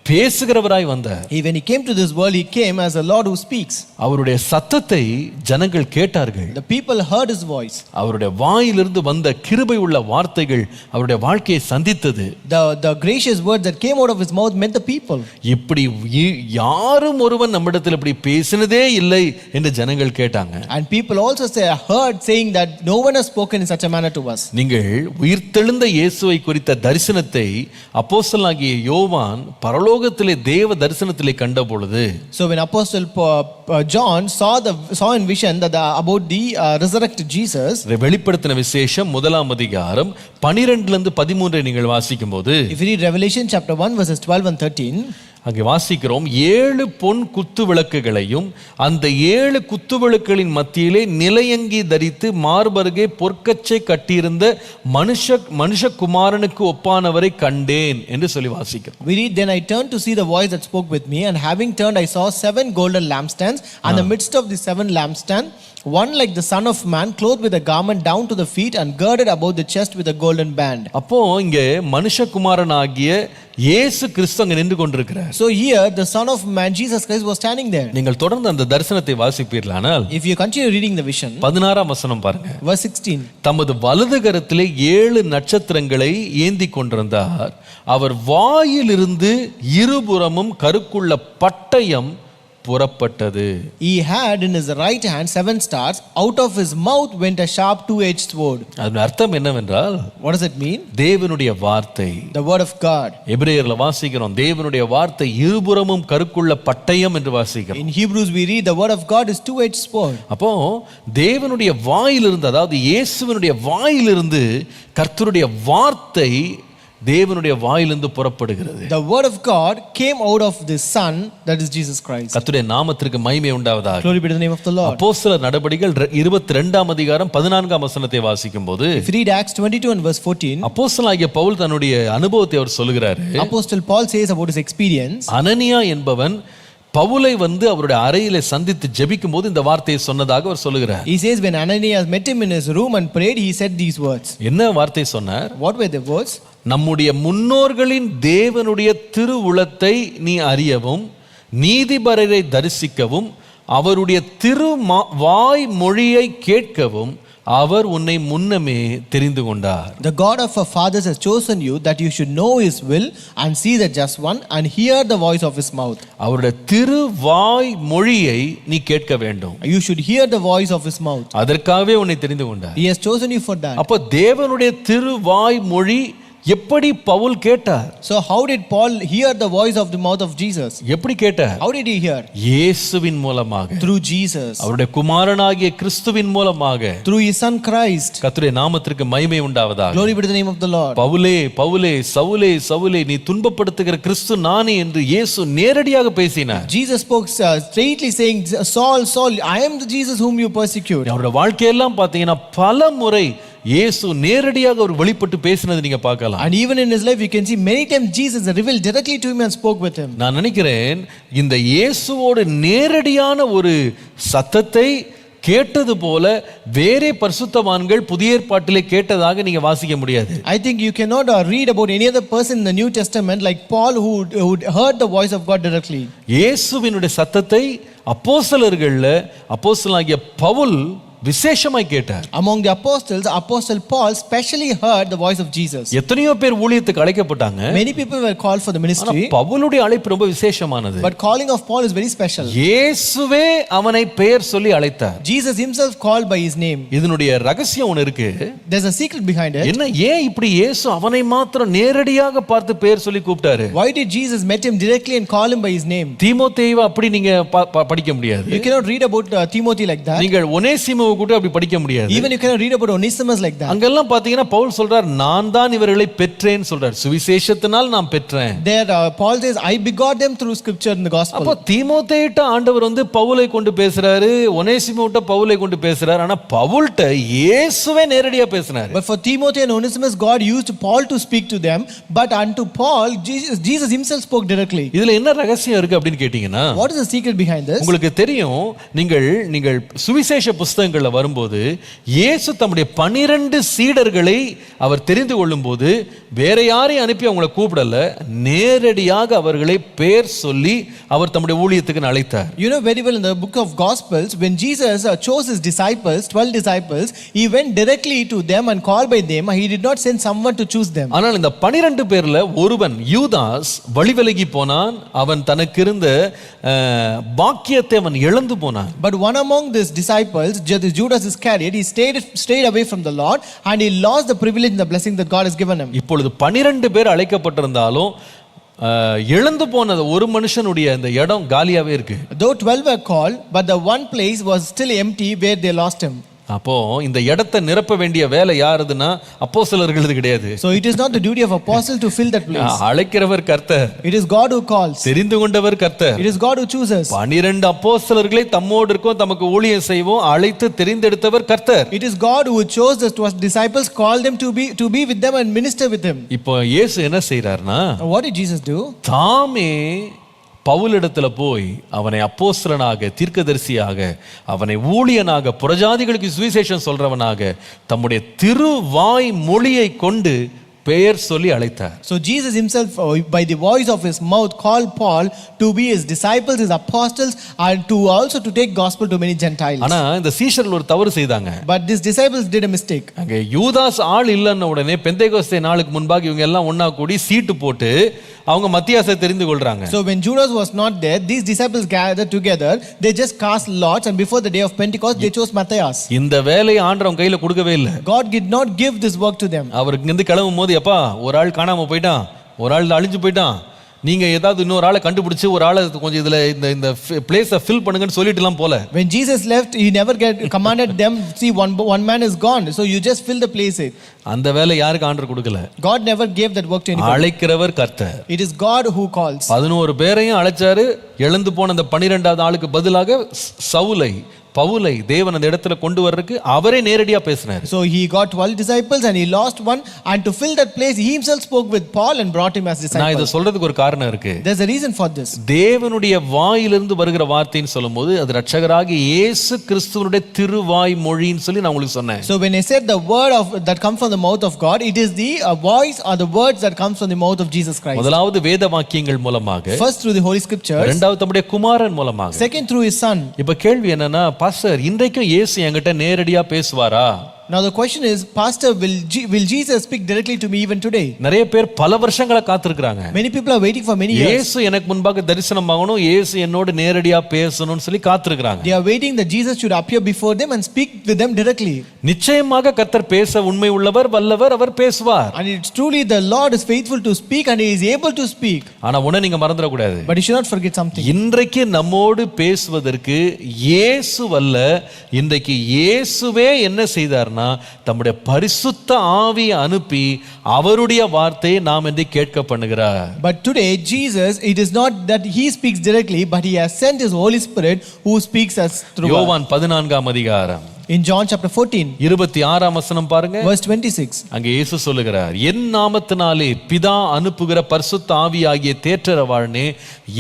பேசுகிறவராய் வந்தார். When he came to this world, he came as a Lord who speaks. அவருடைய சத்தத்தை ஜனங்கள் கேட்டார்கள். The people heard his voice. அவருடைய வாயிலிருந்து வந்த கிருபை உள்ள வார்த்தைகள் அவருடைய வாழ்க்கையை சந்தித்தது. The gracious words that came out of his mouth met the people. இப்படி யாரும் ஒருவன் நம்மிடத்தில் இப்படி பேசினதே இல்லை என்று ஜனங்கள் கேட்டாங்க. And people also heard saying that no one has spoken in such a manner to us. நீங்கள் உயிர்த்தெழுந்த இயேசுவை குறித்த தரிசனத்தை அப்போஸ்தலனாகிய யோவான் பரலோக பரலோகத்திலே தேவ தரிசனத்திலே கண்ட பொழுது, So when Apostle John saw in vision that about the resurrected Jesus, வெளிப்படுத்தின விசேஷம் 1ஆம் அதிகாரம் 12 13 நீங்கள் வாசிக்கும் போது, if you read Revelation chapter 1 verses 12 and 13, அங்கே வாசிக்கிறோம், 7 பொன் குத்து விளக்குகளையும் அந்த 7 குத்து விளக்குகளின் மத்தியிலே நிலையங்கி தரித்து மார்பருகே பொற்கச்சை கட்டியிருந்த மனுஷகுமாரனுக்கு ஒப்பானவரை கண்டேன் என்று சொல்லி வாசிக்கிறோம். we read, then I turned to see the voice that spoke with me, and having turned I saw 7 golden lampstands, and the midst of the 7 lampstands one like the son of man, clothed with a garment down to the feet and girded about the chest with a golden band. அப்போ இங்கே மனுஷகுமாரனாகிய இயேசு கிறிஸ்து அங்கே நின்று கொண்டிருக்கிறார். So here the son of man Jesus Christ was standing there. நீங்கள் தொடர்ந்து அந்த தரிசனத்தை வாசிப்பீர்களானால், If you continue reading the vision, 16ஆம் வசனம் பாருங்க. verse 16, தமது வலது கரத்திலே 7 நட்சத்திரங்களை ஏந்தி கொண்டிருந்தார். அவர் வாயிலிருந்து இருபுறமும் கருக்குள்ள பட்டயம் புறப்பட்டது. He had in his right hand 7 stars. Out of his mouth went a sharp two-edged sword. அதன் அர்த்தம் என்னவென்றால், What does it mean? தேவனுடைய வார்த்தை. The word of God. எபிரேயர்ல வாசிக்கிறோம், தேவனுடைய வார்த்தை இருபுறமும் கருக்குள்ள பட்டயம் என்று வாசிக்கிறோம். In Hebrews we read the word of God is two-edged sword. அப்போ தேவனுடைய வாயிலிருந்து, அதாவது இயேசுவினுடைய வாயிலிருந்து கர்த்தருடைய வார்த்தை தேவனுடைய வாயிலிருந்து புறப்படுகிறது. The word of God came out of the Son, that is Jesus Christ. கர்த்தருடைய நாமத்திற்கு மகிமை உண்டாவதாக. Glory be to the name of the Lord. அப்போஸ்தலர் நடபடிகள் 22ஆம் அதிகாரம் 14ஆம் வசனத்தை வாசிக்கும்போது, If you read Acts 22 and verse 14, அப்போஸ்தலனாகிய பவுல் தன்னுடைய அனுபவத்தை அவர் சொல்கிறாரு. Apostle Paul says about his experience. அனனியா என்பவன் பவுலை அவருடைய அறையிலே சந்தித்து ஜெபிக்கும் போது இந்த வார்த்தையை சொன்னதாக அவர் சொல்லுகிறார். He says when Ananias met him in his room and prayed, he said these words. என்ன வார்த்தை சொன்னார்? What were the words? நம்முடைய முன்னோர்களின் தேவனுடைய திருவுளத்தை நீ அறியவும், நீதிபரரை தரிசிக்கவும், அவருடைய வாய் மொழியை கேட்கவும் அவர் உன்னை முன்னமே தெரிந்து கொண்டார். The God of our fathers has chosen you that you should know his will and see the just one and hear the voice of his mouth. அவருடைய திருவாய் மொழியை நீ கேட்க வேண்டும். You should hear the voice of his mouth. அதற்காகவே உன்னை தெரிந்து கொண்டார். He has chosen you for that. அப்ப தேவனுடைய திருவாய் மொழி எப்படி பவுல் கேட்டார்? So how did Paul hear the voice of the mouth of Jesus? எப்படி கேட்டார்? How did he hear? இயேசுவின் மூலமாக, Through Jesus. அவருடைய குமாரனாகிய கிறிஸ்துவின் மூலமாக, Through his son Christ. கர்த்தருடைய நாமத்திற்கு மகிமை உண்டாவதாக. Glory be to the name of the Lord. பவுலே பவுலே சவுலே சவுலே நீ துன்பப்படுத்துகிற கிறிஸ்து நானே என்று இயேசு நேரடியாக பேசினார். Jesus spoke straightly saying, Saul, Saul, I am the Jesus whom you persecute. அவருடைய வாழ்க்கையெல்லாம் பார்த்தீங்கன்னா பல முறை இயேசு நேரடியாக ஒரு வெளிப்பட்டு பேசினது நீங்க பார்க்கலாம். And even in his life you can see many times Jesus revealed directly to him and spoke with him. நான் நினைக்கிறேன் இந்த இயேசுவோடு நேரடியான ஒரு சத்தத்தை கேட்டது போல வேறே பரிசுத்தவான்கள் புதிய ஏற்பாட்டிலே கேட்டதாக நீங்க வாசிக்க முடியாது. I think you cannot read about any other person in the New Testament like Paul who heard the voice of God directly. இயேசுவினுடைய சத்தத்தை அப்போஸ்தலனாகிய பவுல் விசேஷமாய் கேட்டார். Among the apostles, Apostle Paul specially heard the voice of Jesus. எத்தனையோ பேர் ஊழியத்துக்கு அழைக்கப்பட்டாங்க. Many people were called for the ministry. பவுலுடைய அழைப்பு ரொம்ப விசேஷமானது. But calling of Paul is very special. இயேசுவே அவனை பெயர் சொல்லி அழைத்தார். Jesus himself called by his name. இதனுடைய ரகசியம் ஒன்னு இருக்கு. There's a secret behind it. என்ன ஏன் இப்படி இயேசு அவனை மாத்திரம் நேரடியாக பார்த்து பெயர் சொல்லி கூப்பிட்டாரு? Why did Jesus met him directly and call him by his name? தீமோத்தேயுவை அப்படி நீங்க படிக்க முடியாது. You cannot read about Timothy like that. நீங்கள் ஒனேசிமுவை கூட அப்படி படிக்க முடியாது. Even you cannot read about Onesimus like that. அங்கெல்லாம் பாத்தீங்கன்னா பவுல் சொல்றார், நான் தான் இவர்களை பெற்றேன் சொல்றார். சுவிசேஷத்தினால் நான் பெற்றேன். There Paul says I begot them through scripture in the gospel. அப்ப தீமோத்தேயிட்ட ஆண்டவர் பவுலை கொண்டு பேசுறாரு, ஒனேசிமுட்ட பவுலை கொண்டு பேசுறாரு. ஆனா பவுல்ட்ட இயேசுவே நேரடியா பேசினாரு. But for Timothy and Onesimus God used Paul to speak to them, but unto Paul Jesus himself spoke directly. இதுல என்ன ரகசியம் இருக்கு அப்படினு கேட்டிங்கனா, What is the secret behind this? உங்களுக்கு தெரியும், நீங்கள் சுவிசேஷ புத்தகங்கள்ல வரும்போது இயேசு தம்முடைய 12 சீடர்களை அவர் தெரிந்து கொள்ளும்போது வேற யாரையும் அனுப்பி அவங்களை கூப்பிடல, நேரடியாக அவர்களை பெயர் சொல்லி அவர் தம்முடைய ஊழியத்துக்கு அழைத்தார். You know very well in the book of Gospels when Jesus chose his disciples, 12 disciples, he went directly to them and called by them. He did not send someone to choose them. ஆனால் இந்த 12 பேர்ல ஒருவன் யூதாஸ் வழிவிலகி போனான். அவன் தனக்கு இருந்த பாக்கியத்தை அவன் இழந்து போனான். But one among these disciples, Judas Iscariot, he stayed away from the Lord and he lost the privilege and the blessing that God has given him. இப்பொழுது 12 பேர் அழைக்கப்பட்டிருந்தாலும் இழந்து போன ஒரு மனுஷனுடைய அந்த இடம் காலியாவே இருக்கு. Though 12 were called, but the one place was still empty where they lost him. அப்போ இந்த இடத்தை நிரப்ப வேண்டிய வேலை யாருதுன்னா அப்போஸ்தலர்களுது கிடையாது. So it is not the duty of apostle to fill that place. அழைக்கிறவர் கர்த்தர். It is God who calls. தெரிந்து கொண்டவர் கர்த்தர். It is God who chooses. 12 அப்போஸ்தலர்களை தம்மோடு இருக்கோம், தமக்கு ஊழியம் செய்வோம், அழைத்து தெரிந்தெடுத்தவர் கர்த்தர். It is God who chose the 12 disciples, called them to be with them and minister with them. இப்போ இயேசு என்ன செய்றார்னா, What did Jesus do? தாமே பவுலிடத்துல போய் அவனை அப்போஸ்தலனாக, தீர்க்கதரிசியாக, அவனை ஊழியனாக, புறஜாதிகளுக்கு சுவிசேஷம் சொல்றவனாக தம்முடைய திருவாய் மொழியை கொண்டு பெயர் சொல்லி அழைத்தார். So Jesus himself by the voice of his mouth called Paul to be his disciples, his apostles, and to also to take gospel to many Gentiles. ஆனா இந்த சீஷர்கள் ஒரு தவறு செய்தாங்க. But these disciples did a mistake. அங்கே யூதாஸ் ஆள் இல்லைன்ன உடனே பெந்தேகோஸ்தே நாளுக்கு முன்பாக இவங்க எல்லாம் ஒண்ணா கூடி சீட்டு போட்டு அவங்க மத்தியாசை தெரிந்து கொள்றாங்க. So when Judas was not there, these disciples gathered together, they just cast lots, and before the day of Pentecost they chose Matthias. இந்த வேலையை ஆண்டவன் கையில கொடுக்கவே இல்லை. God did not give this work to them. அவருக்கு இருந்து கிளம்பும் போது எப்பா ஒரு ஆள் காணாம போயிட்டான், ஒரு ஆள் அழிஞ்சு போயிட்டான், நீங்க ஏதாவது இன்னொரு ஆளை கண்டுபிடிச்சு ஒரு ஆளை கொஞ்சம் இதுல இந்த பிளேஸை ஃபில் பண்ணுங்கன்னு சொல்லிட்டுலாம் போல. When Jesus left, he never commanded them, see one man is gone, so you just fill the place. அந்த வேலை யாருக்கு ஆண்டவர் கொடுக்கல. God never gave that work to anybody. அழைக்கிறவர் கர்த்தர். It is God who calls. 11 பேரையும் அழைச்சாரு. எழுந்து போன அந்த 12வது ஆளுக்கு பதிலாக பவுலை தேவன் அந்த இடத்துல கொண்டு வர்றதுக்கு அவரே நேரடியா பேசினார். So he got 12 disciples and he lost one, and to fill that place he himself spoke with Paul and brought him as disciple. நான் இத சொல்றதுக்கு ஒரு காரணம் இருக்கு. There's a reason for this. தேவனுடைய வாயிலிருந்து வருகிற வார்த்தைன்னு சொல்லும்போது அது இரட்சகராகிய இயேசு கிறிஸ்துவினுடைய திருவாய் மொழின்னு சொல்லி நான் உங்களுக்கு சொன்னேன். So when I said the word that comes from the mouth of God, it is the voice or the words that comes from the mouth of Jesus Christ. முதலாவது வேத வாக்கியங்கள் மூலமாக, first through the holy scriptures, இரண்டாவது தம்முடைய குமாரன் மூலமாக, second through his son. இப்ப கேள்வி என்னன்னா, பாஸ்டர் இன்றைக்கும் இயேசு என்கிட்ட நேரடியா பேசுவாரா? Now the question is, Pastor, will Jesus speak directly to me even today? நிறைய பேர் பல வருஷங்களா காத்திருக்காங்க. Many people are waiting for many years. இயேசு எனக்கு முன்பாக தரிசனமாகணும், இயேசு என்னோடு நேரடியா பேசணும்னு சொல்லி காத்திருக்காங்க. They are waiting that Jesus should appear before them and speak with them directly. நிச்சயமாக கர்த்தர் பேச உண்மை உள்ளவர், வல்லவர், அவர் பேசுவார். And it's truly the Lord is faithful to speak and he is able to speak. ஆனா உடனே நீங்க மறந்துட கூடாது. But you should not forget something. இன்றைக்கு நம்மோடு பேசுவதற்கு இயேசு அல்ல, இன்றைக்கு இயேசுவே என்ன செய்தார்னா தம்முடைய பரிசுத்த ஆவியை அனுப்பி அவருடைய வார்த்தையை நாம் என்று கேட்க பண்ணுகிறார். But today Jesus, it is not that he speaks directly, but he has sent his Holy Spirit who speaks us through. யோவான் 14ஆம் அதிகாரம் in John chapter 14 26ஆம் வசனம் பாருங்க. verse 26. அங்கே இயேசு சொல்லுகிறார், என் நாமத்தினாலே பிதா அனுப்புகிற பரிசுத்த ஆவியாகிய தேற்றரவாளனே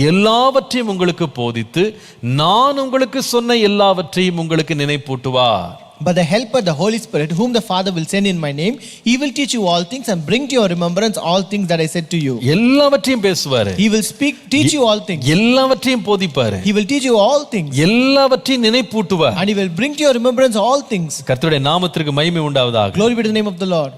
எல்லாவற்றையும் உங்களுக்கு போதித்து நான் உங்களுக்கு சொன்ன எல்லாவற்றையும் உங்களுக்கு நினைப்பூட்டுவார். But the helper, the Holy Spirit, whom the Father will send in my name, he will teach you all things and bring to your remembrance all things that I said to you. எல்லாவற்றையும் பேசுவாரு. He will teach you all things. எல்லாவற்றையும் போதிப்பாரு. He will teach you all things. எல்லாவற்றையும் நினைப்பூட்டுவார். And he will bring to your remembrance all things. கர்த்தருடைய நாமத்திற்கு மகிமை உண்டாவதாக. Glory be to the name of the Lord.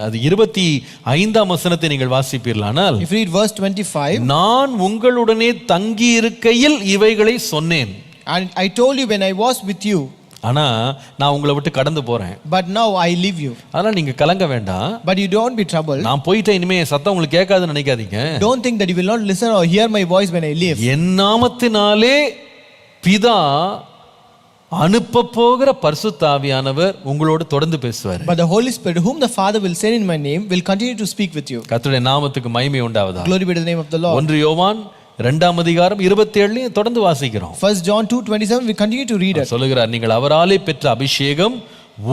அது 25ஆம் வசனத்தை நீங்கள் வாசிப்பீர்களானால், if you read verse 25, நான் உங்களுடனே தங்கி இருக்கையில் இவைகளை சொன்னேன். And I told you when I was with you. ஆனா நான் உங்களை விட்டு கடந்து போறேன். But now I leave you. அதனால நீங்க கலங்க வேண்டாம். But you don't be troubled. நான் போயிட்டேன், இனிமே சத்தம் உங்களுக்கு கேட்காதுன்னு நினைக்காதீங்க. Don't think that you will not listen or hear my voice when I leave. என் நாமத்தினாலே பிதா அனுப்ப போகிற பரிசுத்த ஆவியானவர் உங்களோடு தொடர்ந்து பேசுவார். But the Holy Spirit whom the Father will send in my name will continue to speak with you. கர்த்தருடைய நாமத்துக்கு மகிமை உண்டாவதாக. Glory be to the name of the Lord. 1 யோவான் 2ஆம் அதிகாரம் 27 தொடர்ந்து வாசிக்கிறோம். 1 John 2:27 we continue to read it. சொல்லுகிறார், நீங்கள் அவராலே பெற்ற அபிஷேகம்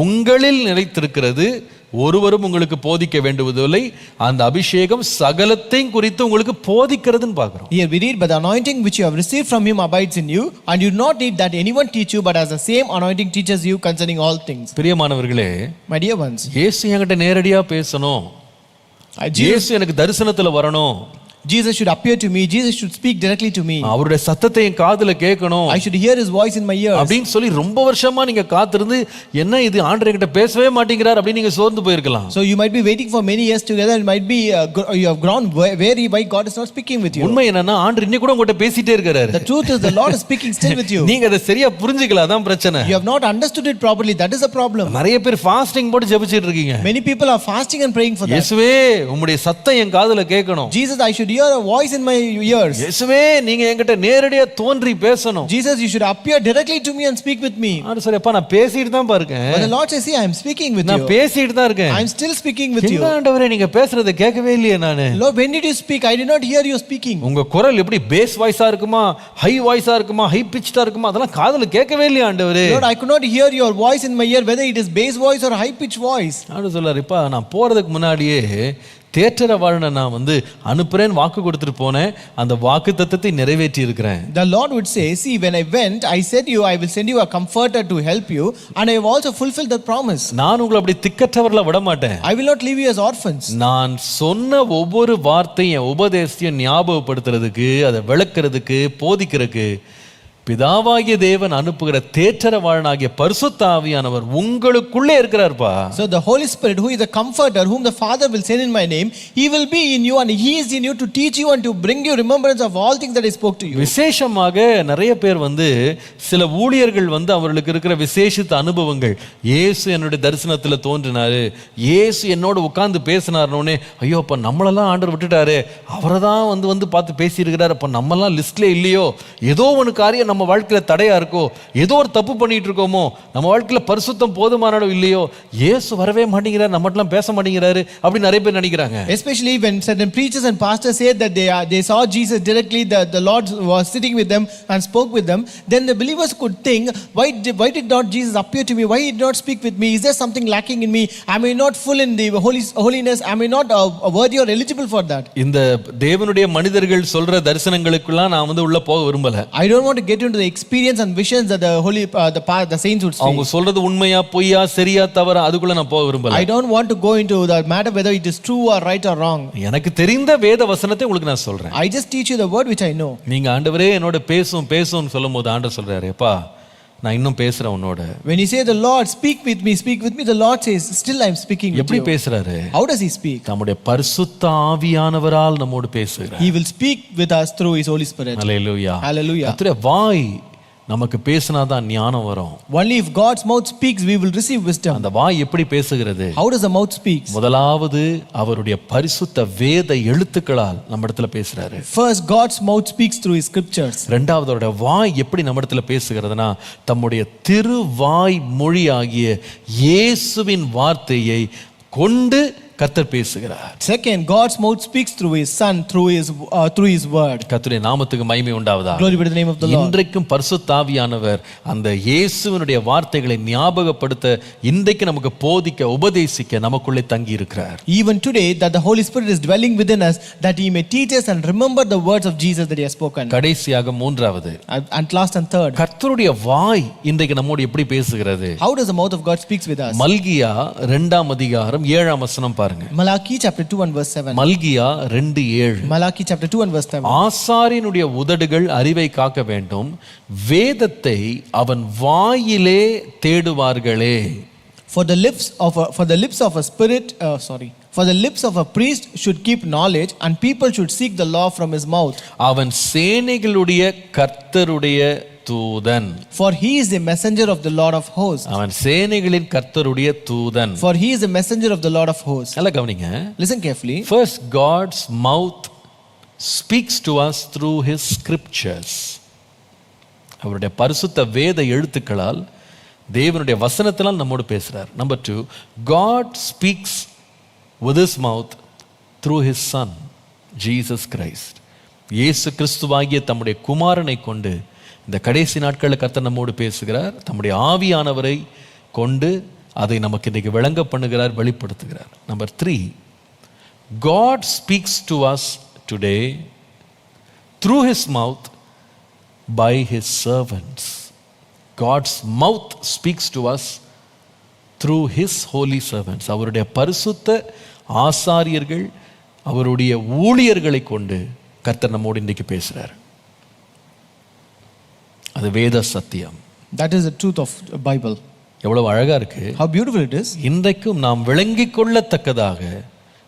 உங்களில் நிலைத்திருக்கிறது, ஒருவரும் உங்களுக்கு போதிக்க வேண்டுவதில்லை, அந்த அபிஷேகம் சகலத்தையும் குறித்து உங்களுக்கு போதிக்கிறதுன்னு பார்க்கிறோம். Here we read, but the anointing which you have received from him abides in you, and you do not need that anyone teach you, but as the same anointing teaches you concerning all things. பிரியமானவர்களே, my dear ones, இயேசு என்கிட்ட நேரடியா பேசணும், இயேசு எனக்கு தரிசனத்துல வரணும், Jesus should appear to me, Jesus should speak directly to me, அவருடைய சத்தத்தை என் காதுல கேட்கணும், I should hear his voice in my ears அப்படின்னு சொல்லி ரொம்ப வருஷமா நீங்க காத்திருந்து என்ன இது ஆண்டவர் என்கிட்ட பேசவே மாட்டேங்கிறார் அப்படி நீங்க சோர்ந்து போயிருக்கலாம். So you might be waiting for many years together and might be you have grown weary why God is not speaking with you. உண்மை என்னன்னா ஆண்டவர் இன்னைக்கு கூட உங்ககிட்ட பேசிட்டே இருக்காரு. The truth is the Lord is speaking still with you. நீங்க அதை சரியா புரிஞ்சுக்கல, அதான் பிரச்சனை. You have not understood it properly, that is the problem. நிறைய பேர் ஃபாஸ்டிங் போட்டு ஜெபிச்சிட்டு இருக்கீங்க. Many people are fasting and praying for that. இயேசுவே உம்முடைய சத்தம் என் காதுல கேட்கணும். Jesus, I should hear a voice in my ears. இயேசுவே நீங்க என்கிட்ட நேரடியா தோன்றி பேசணும். Jesus, you should appear directly to me and speak with me. ஆனா சொல்றப்பா நான் பேசிட்டு தான் இருக்கேன். But the Lord says, see, I am speaking with you. நான் பேசிட்டு தான் இருக்கேன். I am still speaking with you. ஆண்டவரே நீங்க பேசுறதை கேட்கவே இல்லையே நானு. Lord, when did you speak? I did not hear you speaking. உங்க குரல் எப்படி பேஸ் வாய்ஸா இருக்குமா, ஹை வாய்ஸா இருக்குமா, ஹை பிட்ச்டா இருக்குமா, அதெல்லாம் காதுல கேட்கவே இல்லையே ஆண்டவரே. Lord, I could not hear your voice in my ear, whether it is bass voice or high pitch voice. ஆண்டவர் சொல்றாரு, இப்ப நான் போறதுக்கு முன்னாடியே தேற்றரவாளனை நான் அனுப்புறேன் வாக்கு கொடுத்துட்டு போனேன், அந்த வாக்கு தத்தத்தை நிறைவேற்றி இருக்கிறேன். The Lord would say, see, when I went, I said you, I will send you a comforter to help you, and I have also fulfilled that promise. நான் உங்களை அப்படி திக்கற்றவர்களா விட மாட்டேன். I will not leave you as orphans. நான் சொன்ன ஒவ்வொரு வார்த்தையும் உபதேசத்தையும் ஞாபகப்படுத்துறதுக்கு, அதை விளக்குறதுக்கு, போதிக்கிறதுக்கு பிதாவாகிய தேவன் அனுப்புகிற தேற்றரவாளனாகிய பரிசுத்த ஆவியானவர் உங்களுக்குள்ளே இருக்கிறார்ப்பா. So the Holy Spirit, who is the comforter, whom the Father will send in my name, he will be in you and he is in you to teach you and to bring you remembrance of all things that I spoke to you. விசேஷமாக நிறைய பேர் சில ஊழியர்கள் அவர்களுக்கு இருக்கிற விசேஷித்த அனுபவங்கள், இயேசு என்னுடைய தரிசனத்தில் தோன்றினாரு, இயேசு என்னோட உட்கார்ந்து பேசினார்னோனே, ஐயோ அப்ப நம்மளெல்லாம் ஆண்டவர் விட்டுட்டாரு, அவரை தான் வந்து பார்த்து பேசியிருக்கிறார், அப்ப நம்மெல்லாம் லிஸ்ட்ல இல்லையோ, ஏதோ ஒன்று காரியம் நம்ம வாழ்க்கையில தடையா இருக்கோ, ஏதோ ஒரு தப்பு பண்ணிட்டு இருக்கோமோ, நம்ம வாழ்க்கையில பரிசுத்தம் போதுமானோ இல்லையோ, இயேசு வரவே மாட்டேங்கிறார், நம்மட்டெல்லாம் பேச மாட்டேங்கிறாரு அப்படி நிறைய பேர் நினைக்கிறாங்க. Especially when certain preachers and pastors said that they saw Jesus directly, the Lord was sitting with them and spoke with them, then the believers could think, why did not Jesus appear to me, why did not speak with me, is there something lacking in me, am I not full in the holiness, am I not worthy or eligible for that? இந்த தேவனுடைய மனிதர்கள் சொல்ற தரிசனங்களுக்குலாம் நான் உள்ள போக விரும்பல. I don't want to get into the experience and visions that the saints would say. அவங்க சொல்றது உண்மையா பொய்யா சரியா தவறா அதுக்குள்ள நான் போக விரும்பல. I don't want to go into the matter whether it is true or right or wrong. எனக்கு தெரிந்த வேத வசனத்தை உங்களுக்கு நான் சொல்றேன். I just teach you the word which I know. நீங்க ஆண்டவரே என்னோட பேசும் சொல்லும்போது ஆண்டவர் சொல்றாரு, அப்பா நான் இன்னும் பேசுறேன் உன்னோட. When you say the Lord speak with me, the Lord says still I am speaking with you. எப்படி பேசுறாரு? How does he speak? நம்முடைய பரிசுத்த ஆவியானவரால் நம்மோடு பேசுகிறார். He will speak with us through his Holy Spirit. Hallelujah. Hallelujah. கர்த்தருடைய வாய் நமக்கு பேசினாதான் ஞானம் வரும். Only if God's mouth speaks we will receive wisdom. அந்த வாய் எப்படி பேசுகிறது? How does the mouth speak? முதலாவது அவருடைய பரிசுத்த வேத எழுத்துக்களால் நம்ம இடத்துல பேசுறாரு. First, God's mouth speaks through his scriptures. இரண்டாவது அவருடைய வாய் எப்படி நம்ம இடத்துல பேசுகிறதுனா தம்முடைய திருவாய் மொழியாகிய இயேசுவின் வார்த்தையை கொண்டு கர்த்தர் பேசுகிறார். Second, God's mouth speaks through his son through his word. கர்த்தருடைய நாமத்துக்கு மகிமை உண்டாவதாக. Glory be to the name of the Lord. இன்றைக்கும் பரிசுத்த ஆவியானவர் அந்த இயேசுவினுடைய வார்த்தைகளை ஞாபகப்படுத்த, இன்றைக்கு நமக்கு போதிக்க, உபதேசிக்க நமக்குள்ளே தங்கி இருக்கிறார். Even today that the Holy Spirit is dwelling within us, that he may teach us and remember the words of Jesus that he has spoken. கடைசியாக மூன்றாவது and last and third, கர்த்தருடைய வாய் இன்றைக்கு நம்மோடு எப்படி பேசுகிறது? How does the mouth of God speaks with us? மல்கியா 2ஆம் அதிகாரம் 7ஆம் வசனம் பாருங்க. Malachi chapter 2 and verse 7. Malchijah 2:7. Malachi chapter 2 and verse 7. ஆசாரியனுடைய உதடுகள் அறிவை காக்க வேண்டும், வேதத்தை அவன் வாயிலே தேடுவார்களே. For the lips of a priest should keep knowledge, and people should seek the law from his mouth. அவன் சேனைகளுடைய கர்த்தருடைய தூதன். For he is the messenger of the Lord of hosts. அவன் சேனைகளின் கர்த்தருடைய தூதன். For he is the messenger of the Lord of hosts. நல்லா கவனிங்க. Listen carefully. First, God's mouth speaks to us through his scriptures. அவருடைய பரிசுத்த வேத எழுத்துக்களால், தேவனுடைய வசனத்தினால் நம்மோடு பேசுறார். Number 2, God speaks with his mouth through his son Jesus Christ. இயேசு கிறிஸ்துவாகிய தம்முடைய குமாரனை கொண்டு இந்த கடைசி நாட்களில் கர்த்தர் நம்மோடு பேசுகிறார். தம்முடைய ஆவியானவரை கொண்டு அதை நமக்கு இன்றைக்கு விளங்க பண்ணுகிறார், வெளிப்படுத்துகிறார். Number 3, God speaks to us today through his mouth by his servants. God's mouth speaks to us through his holy servants. அவருடைய பரிசுத்த ஆசாரியர்கள், அவருடைய ஊழியர்களை கொண்டு கர்த்தர் நம்மோடு இன்றைக்கு பேசுகிறார். அது வேத சத்தியம். That is the truth of the Bible. எவ்வளவு அழகா இருக்கு. How beautiful it is. இன்றைக்கும் நாம் விளங்கிக் கொள்ளத்தக்கதாக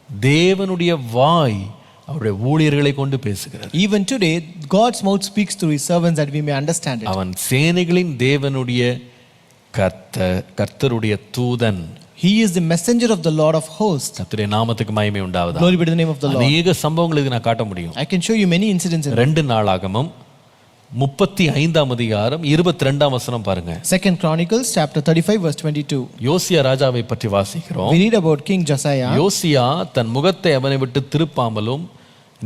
தேவனுடைய வாய் அவருடைய ஊழியர்களை கொண்டு பேசுகிறார். Even today God's mouth speaks through his servants that we may understand it. அவன் சேனைகளின் தேவனுடைய கர்த்தருடைய தூதன், He is the messenger of the Lord of hosts. கர்த்தருடைய நாமத்துக்கு மகிமை உண்டாவதாக. Glory be to the name of the Lord. அநேக சம்பவங்களுக்கு நான் காட்ட முடியும். I can show you many incidents in 2 நாளாகமம் 35ஆம் அதிகாரம் 22ஆம் வசனம் பாருங்க. 2 Chronicles chapter 35 verse 22. யோசியா ராஜாவை பற்றி வாசிக்கிறோம். We read about King Josiah. யோசியா தன் முகத்தை அவனை விட்டு திருப்பாமலும்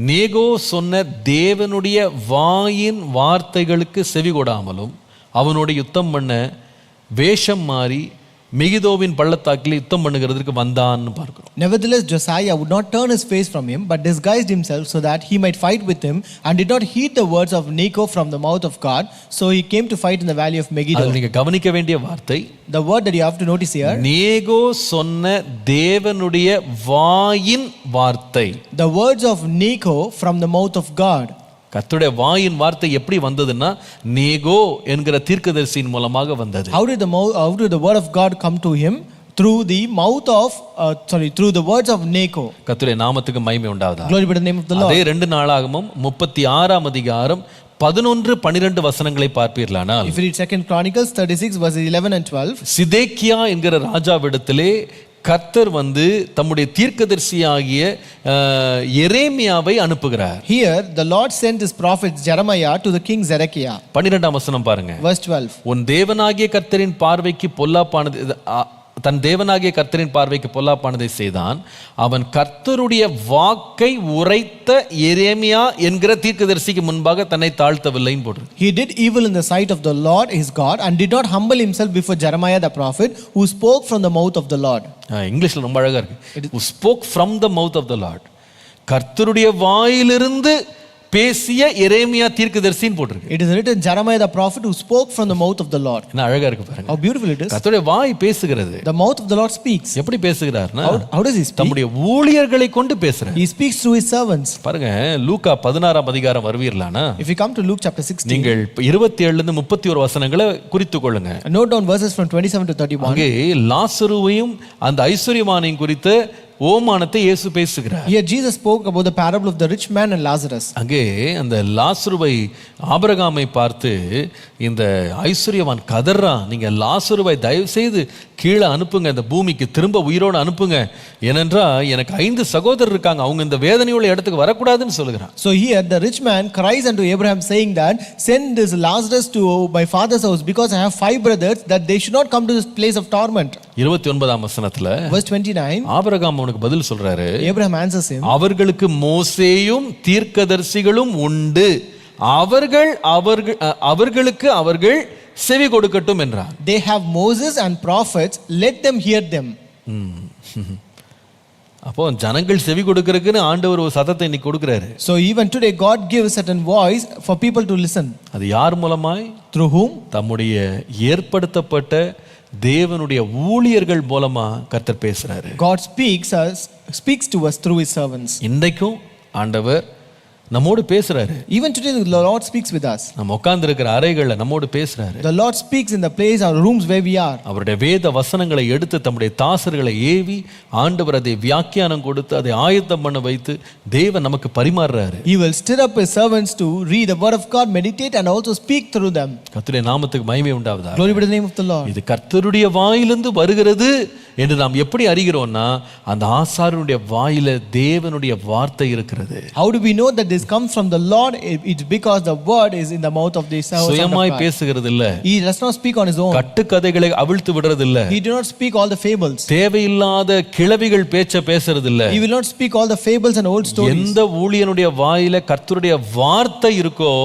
நேகோ சொன்ன தேவனுடைய வாயின் வார்த்தைகளுக்கு செவி கொடாமலும் அவனோட யுத்தம் பண்ண வேஷம் மாறி மெகிதோவின் பள்ளத்தாக்கில் யுத்தம் பண்ணுகிறதுக்கு வந்தான்னு பார்க்கிறோம். Nevertheless, Josiah would not turn his face from him, but disguised himself so that he might fight with him, and did not heed the words of Necho from the mouth of God. So he came to fight in the valley of Megiddo. அது நீங்க கவனிக்க வேண்டிய வார்த்தை. The word that you have to notice here. நேகோ சொன்ன தேவனுடைய வாயின் வார்த்தை. The words of Necho from the mouth of God. கர்த்தருடைய வாயின் வார்த்தை எப்படி வந்ததுன்னா நேகோ என்கிற தீர்க்கதரிசியின் மூலமாக வந்தது. How did the word of God come to him? Through the mouth of through the words of Necho. கர்த்தருடைய நாமத்துக்கு மகிமை உண்டாவதாக. Glory be to the name of the Lord. அதே 2 நாளாகமம் 36ஆம் அதிகாரம் 11-12 வசனங்களை பார்ப்பீர்களானால், If you read 2 Chronicles 36 verses 11 and 12, சிதேக்கியா என்கிற ராஜாவிடத்திலே கர்த்தர் தம்முடைய தீர்க்கதரிசியாகிய எரேமியாவை அனுப்புகிறார். Here the Lord sent his prophet Jeremiah to the king Zedekiah. 12ஆம் வசனம் பாருங்க. Verse 12. உன் தேவனாகிய கர்த்தரின் பார்வைக்கு பொல்லாப்பானது தன் தேவனாகிய கர்த்தரின் பார்வைக்கு பொல்லாப்பானதை செய்தான். அவன் கர்த்தருடைய வாக்கை உரைத்த எரேமியா என்கிற தீர்க்கதரிசிக்கு முன்பாக தன்னை தாழ்த்தவில்லைன்னு போடுறது. He did evil in the sight of the Lord his God and did not humble himself before Jeremiah the prophet who spoke from the mouth of the Lord. இங்கிலீஷ்ல ரொம்ப அழகா இருக்கு. Who spoke from the mouth of the Lord. கர்த்தருடைய வாயிலிருந்து பேசிய எரேமியா தீர்க்கதரிசின்னு போட்டிருக்கு. It is written Jeremiah the prophet who spoke from the mouth of the Lord. என்ன அழகா இருக்கு பாருங்க. How beautiful it is. கர்த்தருடைய வாய் பேசுகிறது. The mouth of the Lord speaks. எப்படி பேசுகிறார்னா, How does he speak? தம்முடைய ஊழியர்களை கொண்டு பேசுறார். He speaks through his servants. பாருங்க, லூக்கா 16ஆம் அதிகாரம் வருவீர்களானா, If you come to Luke chapter 16, நீங்கள் 27ல இருந்து 31 வசனங்களை குறித்துக் கொள்ளுங்க. note down verses from 27 to 31. அங்கே லாசருவையும் அந்த ஐஸ்வரியமானையும் குறித்த ஓமானத்தை இயேசு பேசுகிறார். Here Jesus spoke about the parable of the rich man and Lazarus. அங்கே அந்த லாசருவை ஆபிரகாமை பார்த்து இந்த ஐஸ்வரியவான் கதறான், நீங்க லாசருவை தயவு செய்து கீழே அனுப்புங்க, இந்த பூமிக்கு திரும்ப உயிரோடு அனுப்புங்க, ஏனென்றா எனக்கு 5 சகோதரர் இருக்காங்க, அவங்க இந்த வேதனையுள்ள இடத்துக்கு வரக்கூடாதுன்னு சொல்லுகிறான். So here the rich man cries unto Abraham saying that send this Lazarus to my father's house because I have 5 brothers that they should not come to this place of torment. 29ஆம் வசனத்துல Verse 29, Abraham அவனுக்கு பதில் சொல்றாரு. Abraham answers him, அவர்களுக்கு மோசேயும் தீர்க்கதரிசிகளும் உண்டு, அவர்களுக்கு அவர்கள் செவி கொடுக்கட்டும் என்றார். They have Moses and prophets, let them hear them. அப்போ ஜனங்கள் செவி கொடுக்கறதுக்குன்னு ஆண்டவர் ஒரு சத்தத்தை இன்னைக்கு கொடுக்கிறாரு. So even today God gives certain voice for people to listen. அது யார் மூலமாய்? Through whom? தம்முடைய ஏற்படுத்தப்பட்ட தேவனுடைய ஊழியர்கள் மூலமா கர்த்தர் பேசுறாரு. God speaks to us through his servants. இன்றைக்கும் ஆண்டவர் நம்மோடு பேசுறாரு. Even today the Lord speaks with us. நம்ம உட்கார்ந்து இருக்கிற அறைகள்ல நம்மோடு பேசுறாரு. The Lord speaks in the place or rooms where we are. அவருடைய வேத வசனங்களை எடுத்து தம்முடைய தாசர்களை ஏவி ஆண்டவர் அதை வியாக்கியானம் கொடுத்து அதை ஆயத்தம் பண்ண வைத்து தேவன் நமக்கு பரிமாறுறாரு. He will stir up his servants to read the word of God, meditate and also speak through them. கர்த்தருடைய நாமத்துக்கு மகிமை உண்டாவதாக. Glory be to the name of the Lord. இது கர்த்தருடைய வாயிலிருந்து வருகிறது என்று நாம் எப்படி அறிகிறோம்னா, அந்த ஆசாரியனுடைய வாயில தேவனுடைய வார்த்தை இருக்கிறது. How do we know that this comes from the Lord? It's because the word is in the mouth of the servant. சுயமாய் பேசுகிறது இல்ல. He does not speak on his own. கட்டுக்கதைகளை அவிழ்த்து விடுறது இல்ல. He do not speak all the fables. தேவையில்லாத கிழவிகள் பேச்ச பேசுறது இல்ல. He will not speak all the fables and old stories. எந்த ஊழியனுடைய வாயில கர்த்தருடைய வார்த்தை இருக்கோ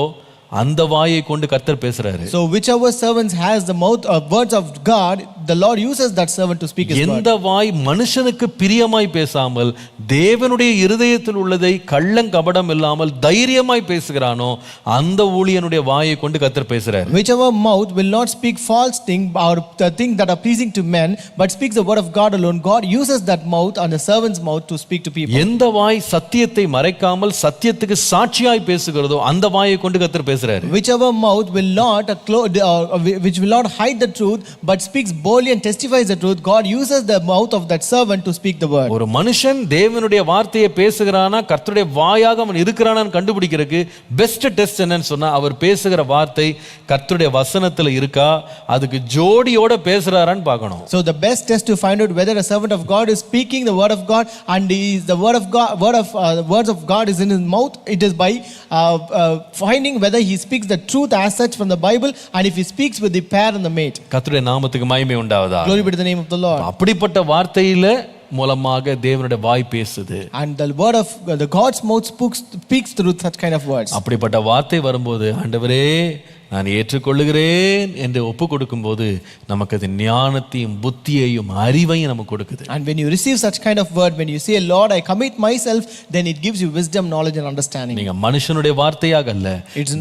அந்த வாயை கொண்டு கர்த்தர் பேசுறாரு. So whichever servant has the mouth of words of God, the Lord uses that servant to speak his word. எந்த வாய் மனுஷனுக்கு பிரியமாய் பேசாமல் தேவனுடைய இருதயத்தில் உள்ளதை கள்ளங்கபடம் இல்லாமல் தைரியமாய் பேசுகிறானோ அந்த ஊழியனுடைய வாயை கொண்டு கர்த்தர் பேசுறாரு. Whichever mouth will not speak false thing or the thing that are pleasing to men but speaks the word of God alone, God uses that mouth and the servant's mouth to speak to people. எந்த வாய் சத்தியத்தை மறைக்காமல் சத்தியத்துக்கு சாட்சியாய் பேசுகிறதோ அந்த வாயை கொண்டு கர்த்தர் பேசுறாரு. Whichever mouth will not which will not hide the truth but speaks boldly and testifies the truth, God uses the mouth of that servant to speak the word. ஒரு மனுஷன் தேவனுடைய வார்த்தையை பேசுகிறானா கர்த்தருடைய வாயாக அவன் இருக்கிறானான்னு கண்டுபிடிக்கிறதுக்கு பெஸ்ட் டெஸ்ட் என்னன்னு சொன்னா அவர் பேசுகிற வார்த்தை கர்த்தருடைய வசனத்துல இருக்கா, அதுக்கு ஜோடியோட பேசுறாரான்னு பார்க்கணும். So the best test to find out whether a servant of God is speaking the word of God and is the word of God, words of God is in his mouth, it is by finding whether he speaks the truth as such from the Bible, and if he speaks with the pair and the mate. கர்த்தருடைய நாமத்துக்கு மகிமை உண்டாவதாக. Glory be to the name of the Lord. அப்படிப்பட்ட வார்த்தையில மூலமாக தேவனுடைய வாய் பேசுது. And the word of the God's mouth speaks through such kind of words. அப்படிப்பட்ட வார்த்தை வரும்போது ஆண்டவரே நான் ஏற்றுக்கொள்ளுகிறேன் என்று ஒப்பு கொடுக்கும்போது நமக்கு அது ஞானத்தையும் புத்தியையும் அறிவையும் நமக்கு கொடுக்குது. And when you receive such kind of word, when you say Lord I commit myself, then it gives you wisdom, knowledge and understanding. நீங்க மனுஷனுடைய வார்த்தையாக அல்ல,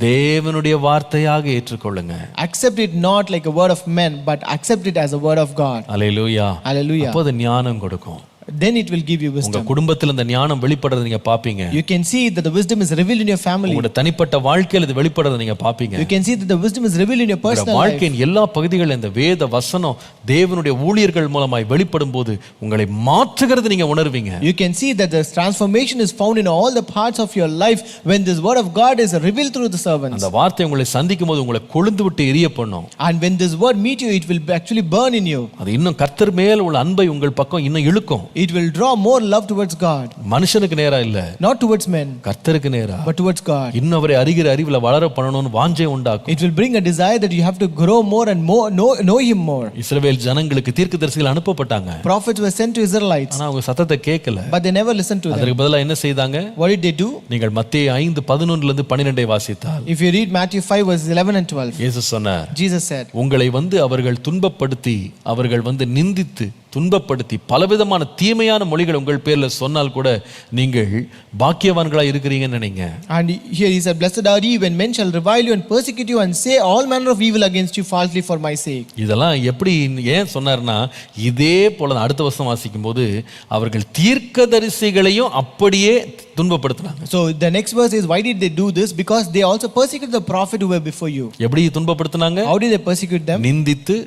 தேவனுடைய வார்த்தையாக ஏற்றுக்கொள்ளுங்க. Accept it not like a word of men, but accept it as a word of God. Hallelujah. Hallelujah. அப்போ அது ஞானம் கொடுக்கும். Then it will give you wisdom. உங்க குடும்பத்தில் அந்த ஞானம் வெளிப்படுறத நீங்க பாப்பீங்க. You can see that the wisdom is revealed in your family. உங்க தனிப்பட்ட வாழ்க்கையில இது வெளிப்படுறத நீங்க பாப்பீங்க. You can see that the wisdom is revealed in your personal life. வாழ்க்கையின் எல்லா பகுதிகளிலும் இந்த வேத வசனம் தேவனுடைய ஊழியர்கள் மூலமாய் வெளிப்படும்போது உங்களை மாற்றுகிறது நீங்க உணர்வீங்க. You can see that the transformation is found in all the parts of your life when this word of God is revealed through the servants. அந்த வார்த்தை உங்களை சந்திக்கும்போது உங்களை கொழுந்து விட்டு எரிய பண்ணும். And when this word meet you, it will actually burn in you. அது இன்னும் கர்த்தர் மேல் உள்ள அன்பை உங்கள் பக்கம் இன்னும் இழுக்கும். It will draw more love towards God. மனுஷனுக்கு நேரா இல்ல, not towards men, கர்த்தருக்கு நேரா, but towards God. இன்னும் அவரை அறிகிற அறிவுல வளர பண்ணணும்னு வாஞ்சை உண்டாக்கும். It will bring a desire that you have to grow more and more, know him more. இஸ்ரவேல் ஜனங்களுக்கு தீர்க்கதரிசிகள் அனுப்பப்பட்டாங்க. Prophets were sent to Israelites. ஆனா அவங்க சத்தத்தை கேட்கல. But they never listened to them. அதற்கு பதிலா என்ன செய்தாங்க? What did they do? நீங்கள் மத்தேயு 5:11 லிருந்து 12 வாசித்தால், if you read Matthew 5 verse 11 and 12, இயேசு சொன்னார், Jesus said, உங்களை அவர்கள் துன்பப்படுத்தி அவர்கள் நிந்தித்து துன்பப்படுத்தி பலவிதமான தீமையான மொழிகள் உங்கள் பேர்ல சொன்னால் கூட நீங்கள் பாக்கியவான்களா இருக்கிறீங்கன்னு நினைங்க. And here he said, blessed are ye when men shall revile you and persecute you and say all manner of evil against you falsely for my sake. இதெல்லாம் எப்படி ஏன் சொன்னார்னா, இதே போல அடுத்த வசனம் வாசிக்கும் போது அவர்கள் தீர்க்கதரிசிகளையும் அப்படியே துன்பப்படுத்தினாங்க. So the next verse is, why did they do this? Because they also persecuted the prophet who were before you. எப்படி துன்பப்படுத்தினாங்க? How did they persecute them? நிந்தித்து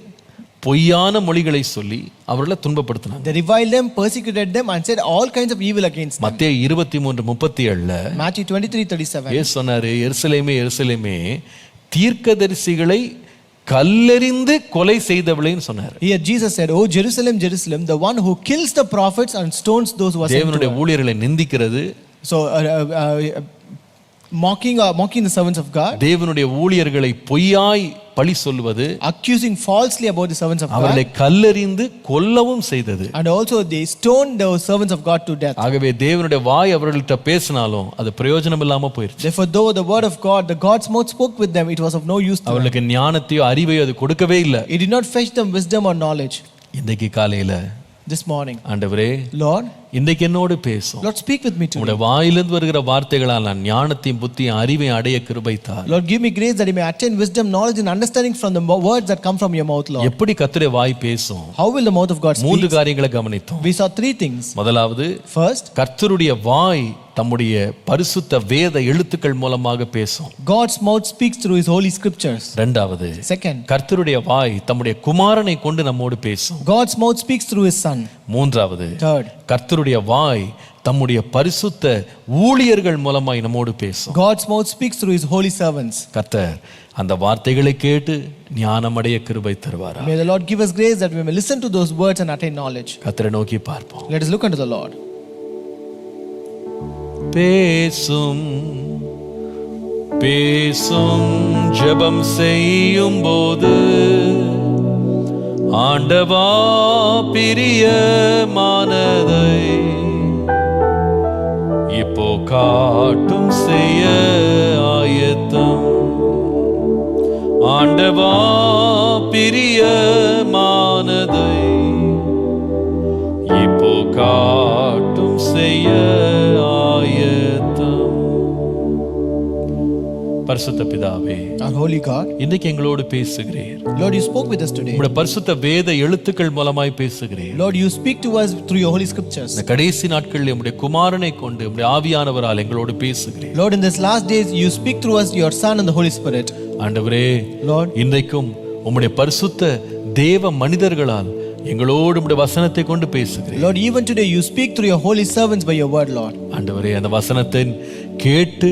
பொய்யான மொழிகளை சொல்லி அவர்களை துன்பப்படுத்தினாங்க. They reviled them, persecuted them and said all kinds of evil against them. மத்தேயு 23:37ல Matthew 23:37 இயேசு சொன்னாரு, எருசலேமே எருசலேமே தீர்க்கதரிசிகளை கல்லெறிந்து கொலை செய்தவளைன்னு சொன்னார். Here Jesus said, oh Jerusalem Jerusalem, the one who kills the prophets and stones those who are sent to her. தேவனுடைய ஊழியர்களை நிந்திக்கிறது, so mocking the servants of God, தேவனுடைய ஊழியர்களை பொய்யாய் பழி சொல்வது, accusing falsely about the servants of God, அவர்களை கல்லெறிந்து கொல்லவும் செய்தது. and also they stoned the servants of God to death. ஆகவே தேவனுடைய வாய் அவர்கள்ட்ட பேசினாலும் அது பிரயோஜனம் இல்லாம போயிடுச்சு. Therefore though the word of God, the God's mouth spoke with them, it was of no use to them. அவர்களுக்கு ஞானத்தையோ அறிவையோ அது கொடுக்கவே இல்லை. It did not fetch them wisdom or knowledge. இன்றைக்கு காலையில this morning, ஆண்டவரே, Lord, இன்றைக்கு என்னோடு பேசும். Lord, speak with me today. உம்முடைய வாயிலிருந்து வருகிற வார்த்தைகளால் நான் ஞானத்தையும் புத்தியும் அறிவையும் அடைய கிருபை தார். Lord, give me grace that I may attain wisdom, knowledge and understanding from the words that come from your mouth, Lord. எப்படி கர்த்தருடைய வாய் பேசும்? How will the mouth of God speak? மூன்று காரியங்களை கவனித்தோம். We saw three things. முதலாவது, first, கர்த்தருடைய வாய் தம்முடைய பரிசுத்த வேத எழுத்துக்கள் மூலமாக பேசும். God's mouth speaks through his holy scriptures. இரண்டாவது, second, கர்த்தருடைய வாய் தம்முடைய குமாரனை கொண்டு நம்மோடு பேசும். God's mouth speaks through his son. மூன்றாவது, third, கர்த்தருடைய வாய் தம்முடைய பரிசுத்த ஊழியர்கள் மூலமாய் நம்மோடு பேசும். God's mouth speaks through his holy servants. கர்த்தர் அந்த வார்த்தைகளை கேட்டு ஞானமடைய கிருபை தருவாரா. May the Lord give us grace that we may listen to those words and attain knowledge. கர்த்தரை நோக்கி பார்ப்போம். Let us look unto the Lord. பேசும் பேசும் ஜெபம் செய்யும் போது ஆண்டவா பிரியமானதை இப்போ காட்டும் செய்ய ஆயத்தம். ஆண்டவா பிரியமானதை இப்போ காட்டும் செய்ய ஆயத்தம். பரிசுத்த பிதாவே, our holy God, இன்னைக்கு எங்களோடு பேசுகிறீர். Lord, you spoke with us today. உம்முடைய பரிசுத்த வேத எழுத்துக்கள் மூலமாய் பேசுகிறீர். Lord, you speak to us through your holy scriptures. இந்த கடைசி நாட்களில் உம்முடைய குமாரனை கொண்டு உம்முடைய ஆவியானவரால் எங்களோடு பேசுகிறீர். Lord, in this last days you speak through us your son and the Holy Spirit. ஆண்டவரே, Lord, இன்றைக்கும் உம்முடைய பரிசுத்த தேவ மனிதர்களால் எங்களோடு உம்முடைய வசனத்தை கொண்டு பேசுகிறேன். Lord, even today you speak through your holy servants by your word, Lord. ஆண்டவரே, அந்த வசனத்தை கேட்டு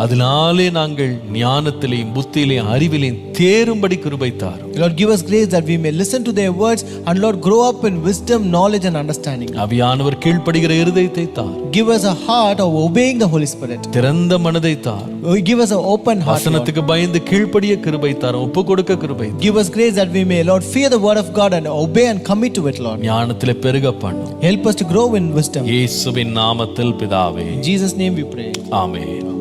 அதனாலே நாங்கள் ஞானத்திலேயும் புத்தியிலேயும் அறிவிலேயும் தேரும்படி கிருபை தாரும். Lord, give us grace that we may listen to their words and Lord grow up in wisdom, knowledge and understanding. ஆவியானவர் கீழ்ப்படுகிற இருதயத்தை தாரும். Give us a heart of obeying the Holy Spirit. திறந்த மனதை தாரும். Give us an open heart. வசனத்துக்கு பயந்து கீழ்ப்படிய கிருபை தாரும். ஒப்பு கொடுக்க கிருபை தாரும். Give us grace that we may, Lord, fear the word of God and obey and commit to it, Lord. ஞானத்திலே பெருக பண்ணும். Help us to grow in wisdom. இயேசுவின் நாமத்தில் பிதாவே. In Jesus' name we pray. Amen.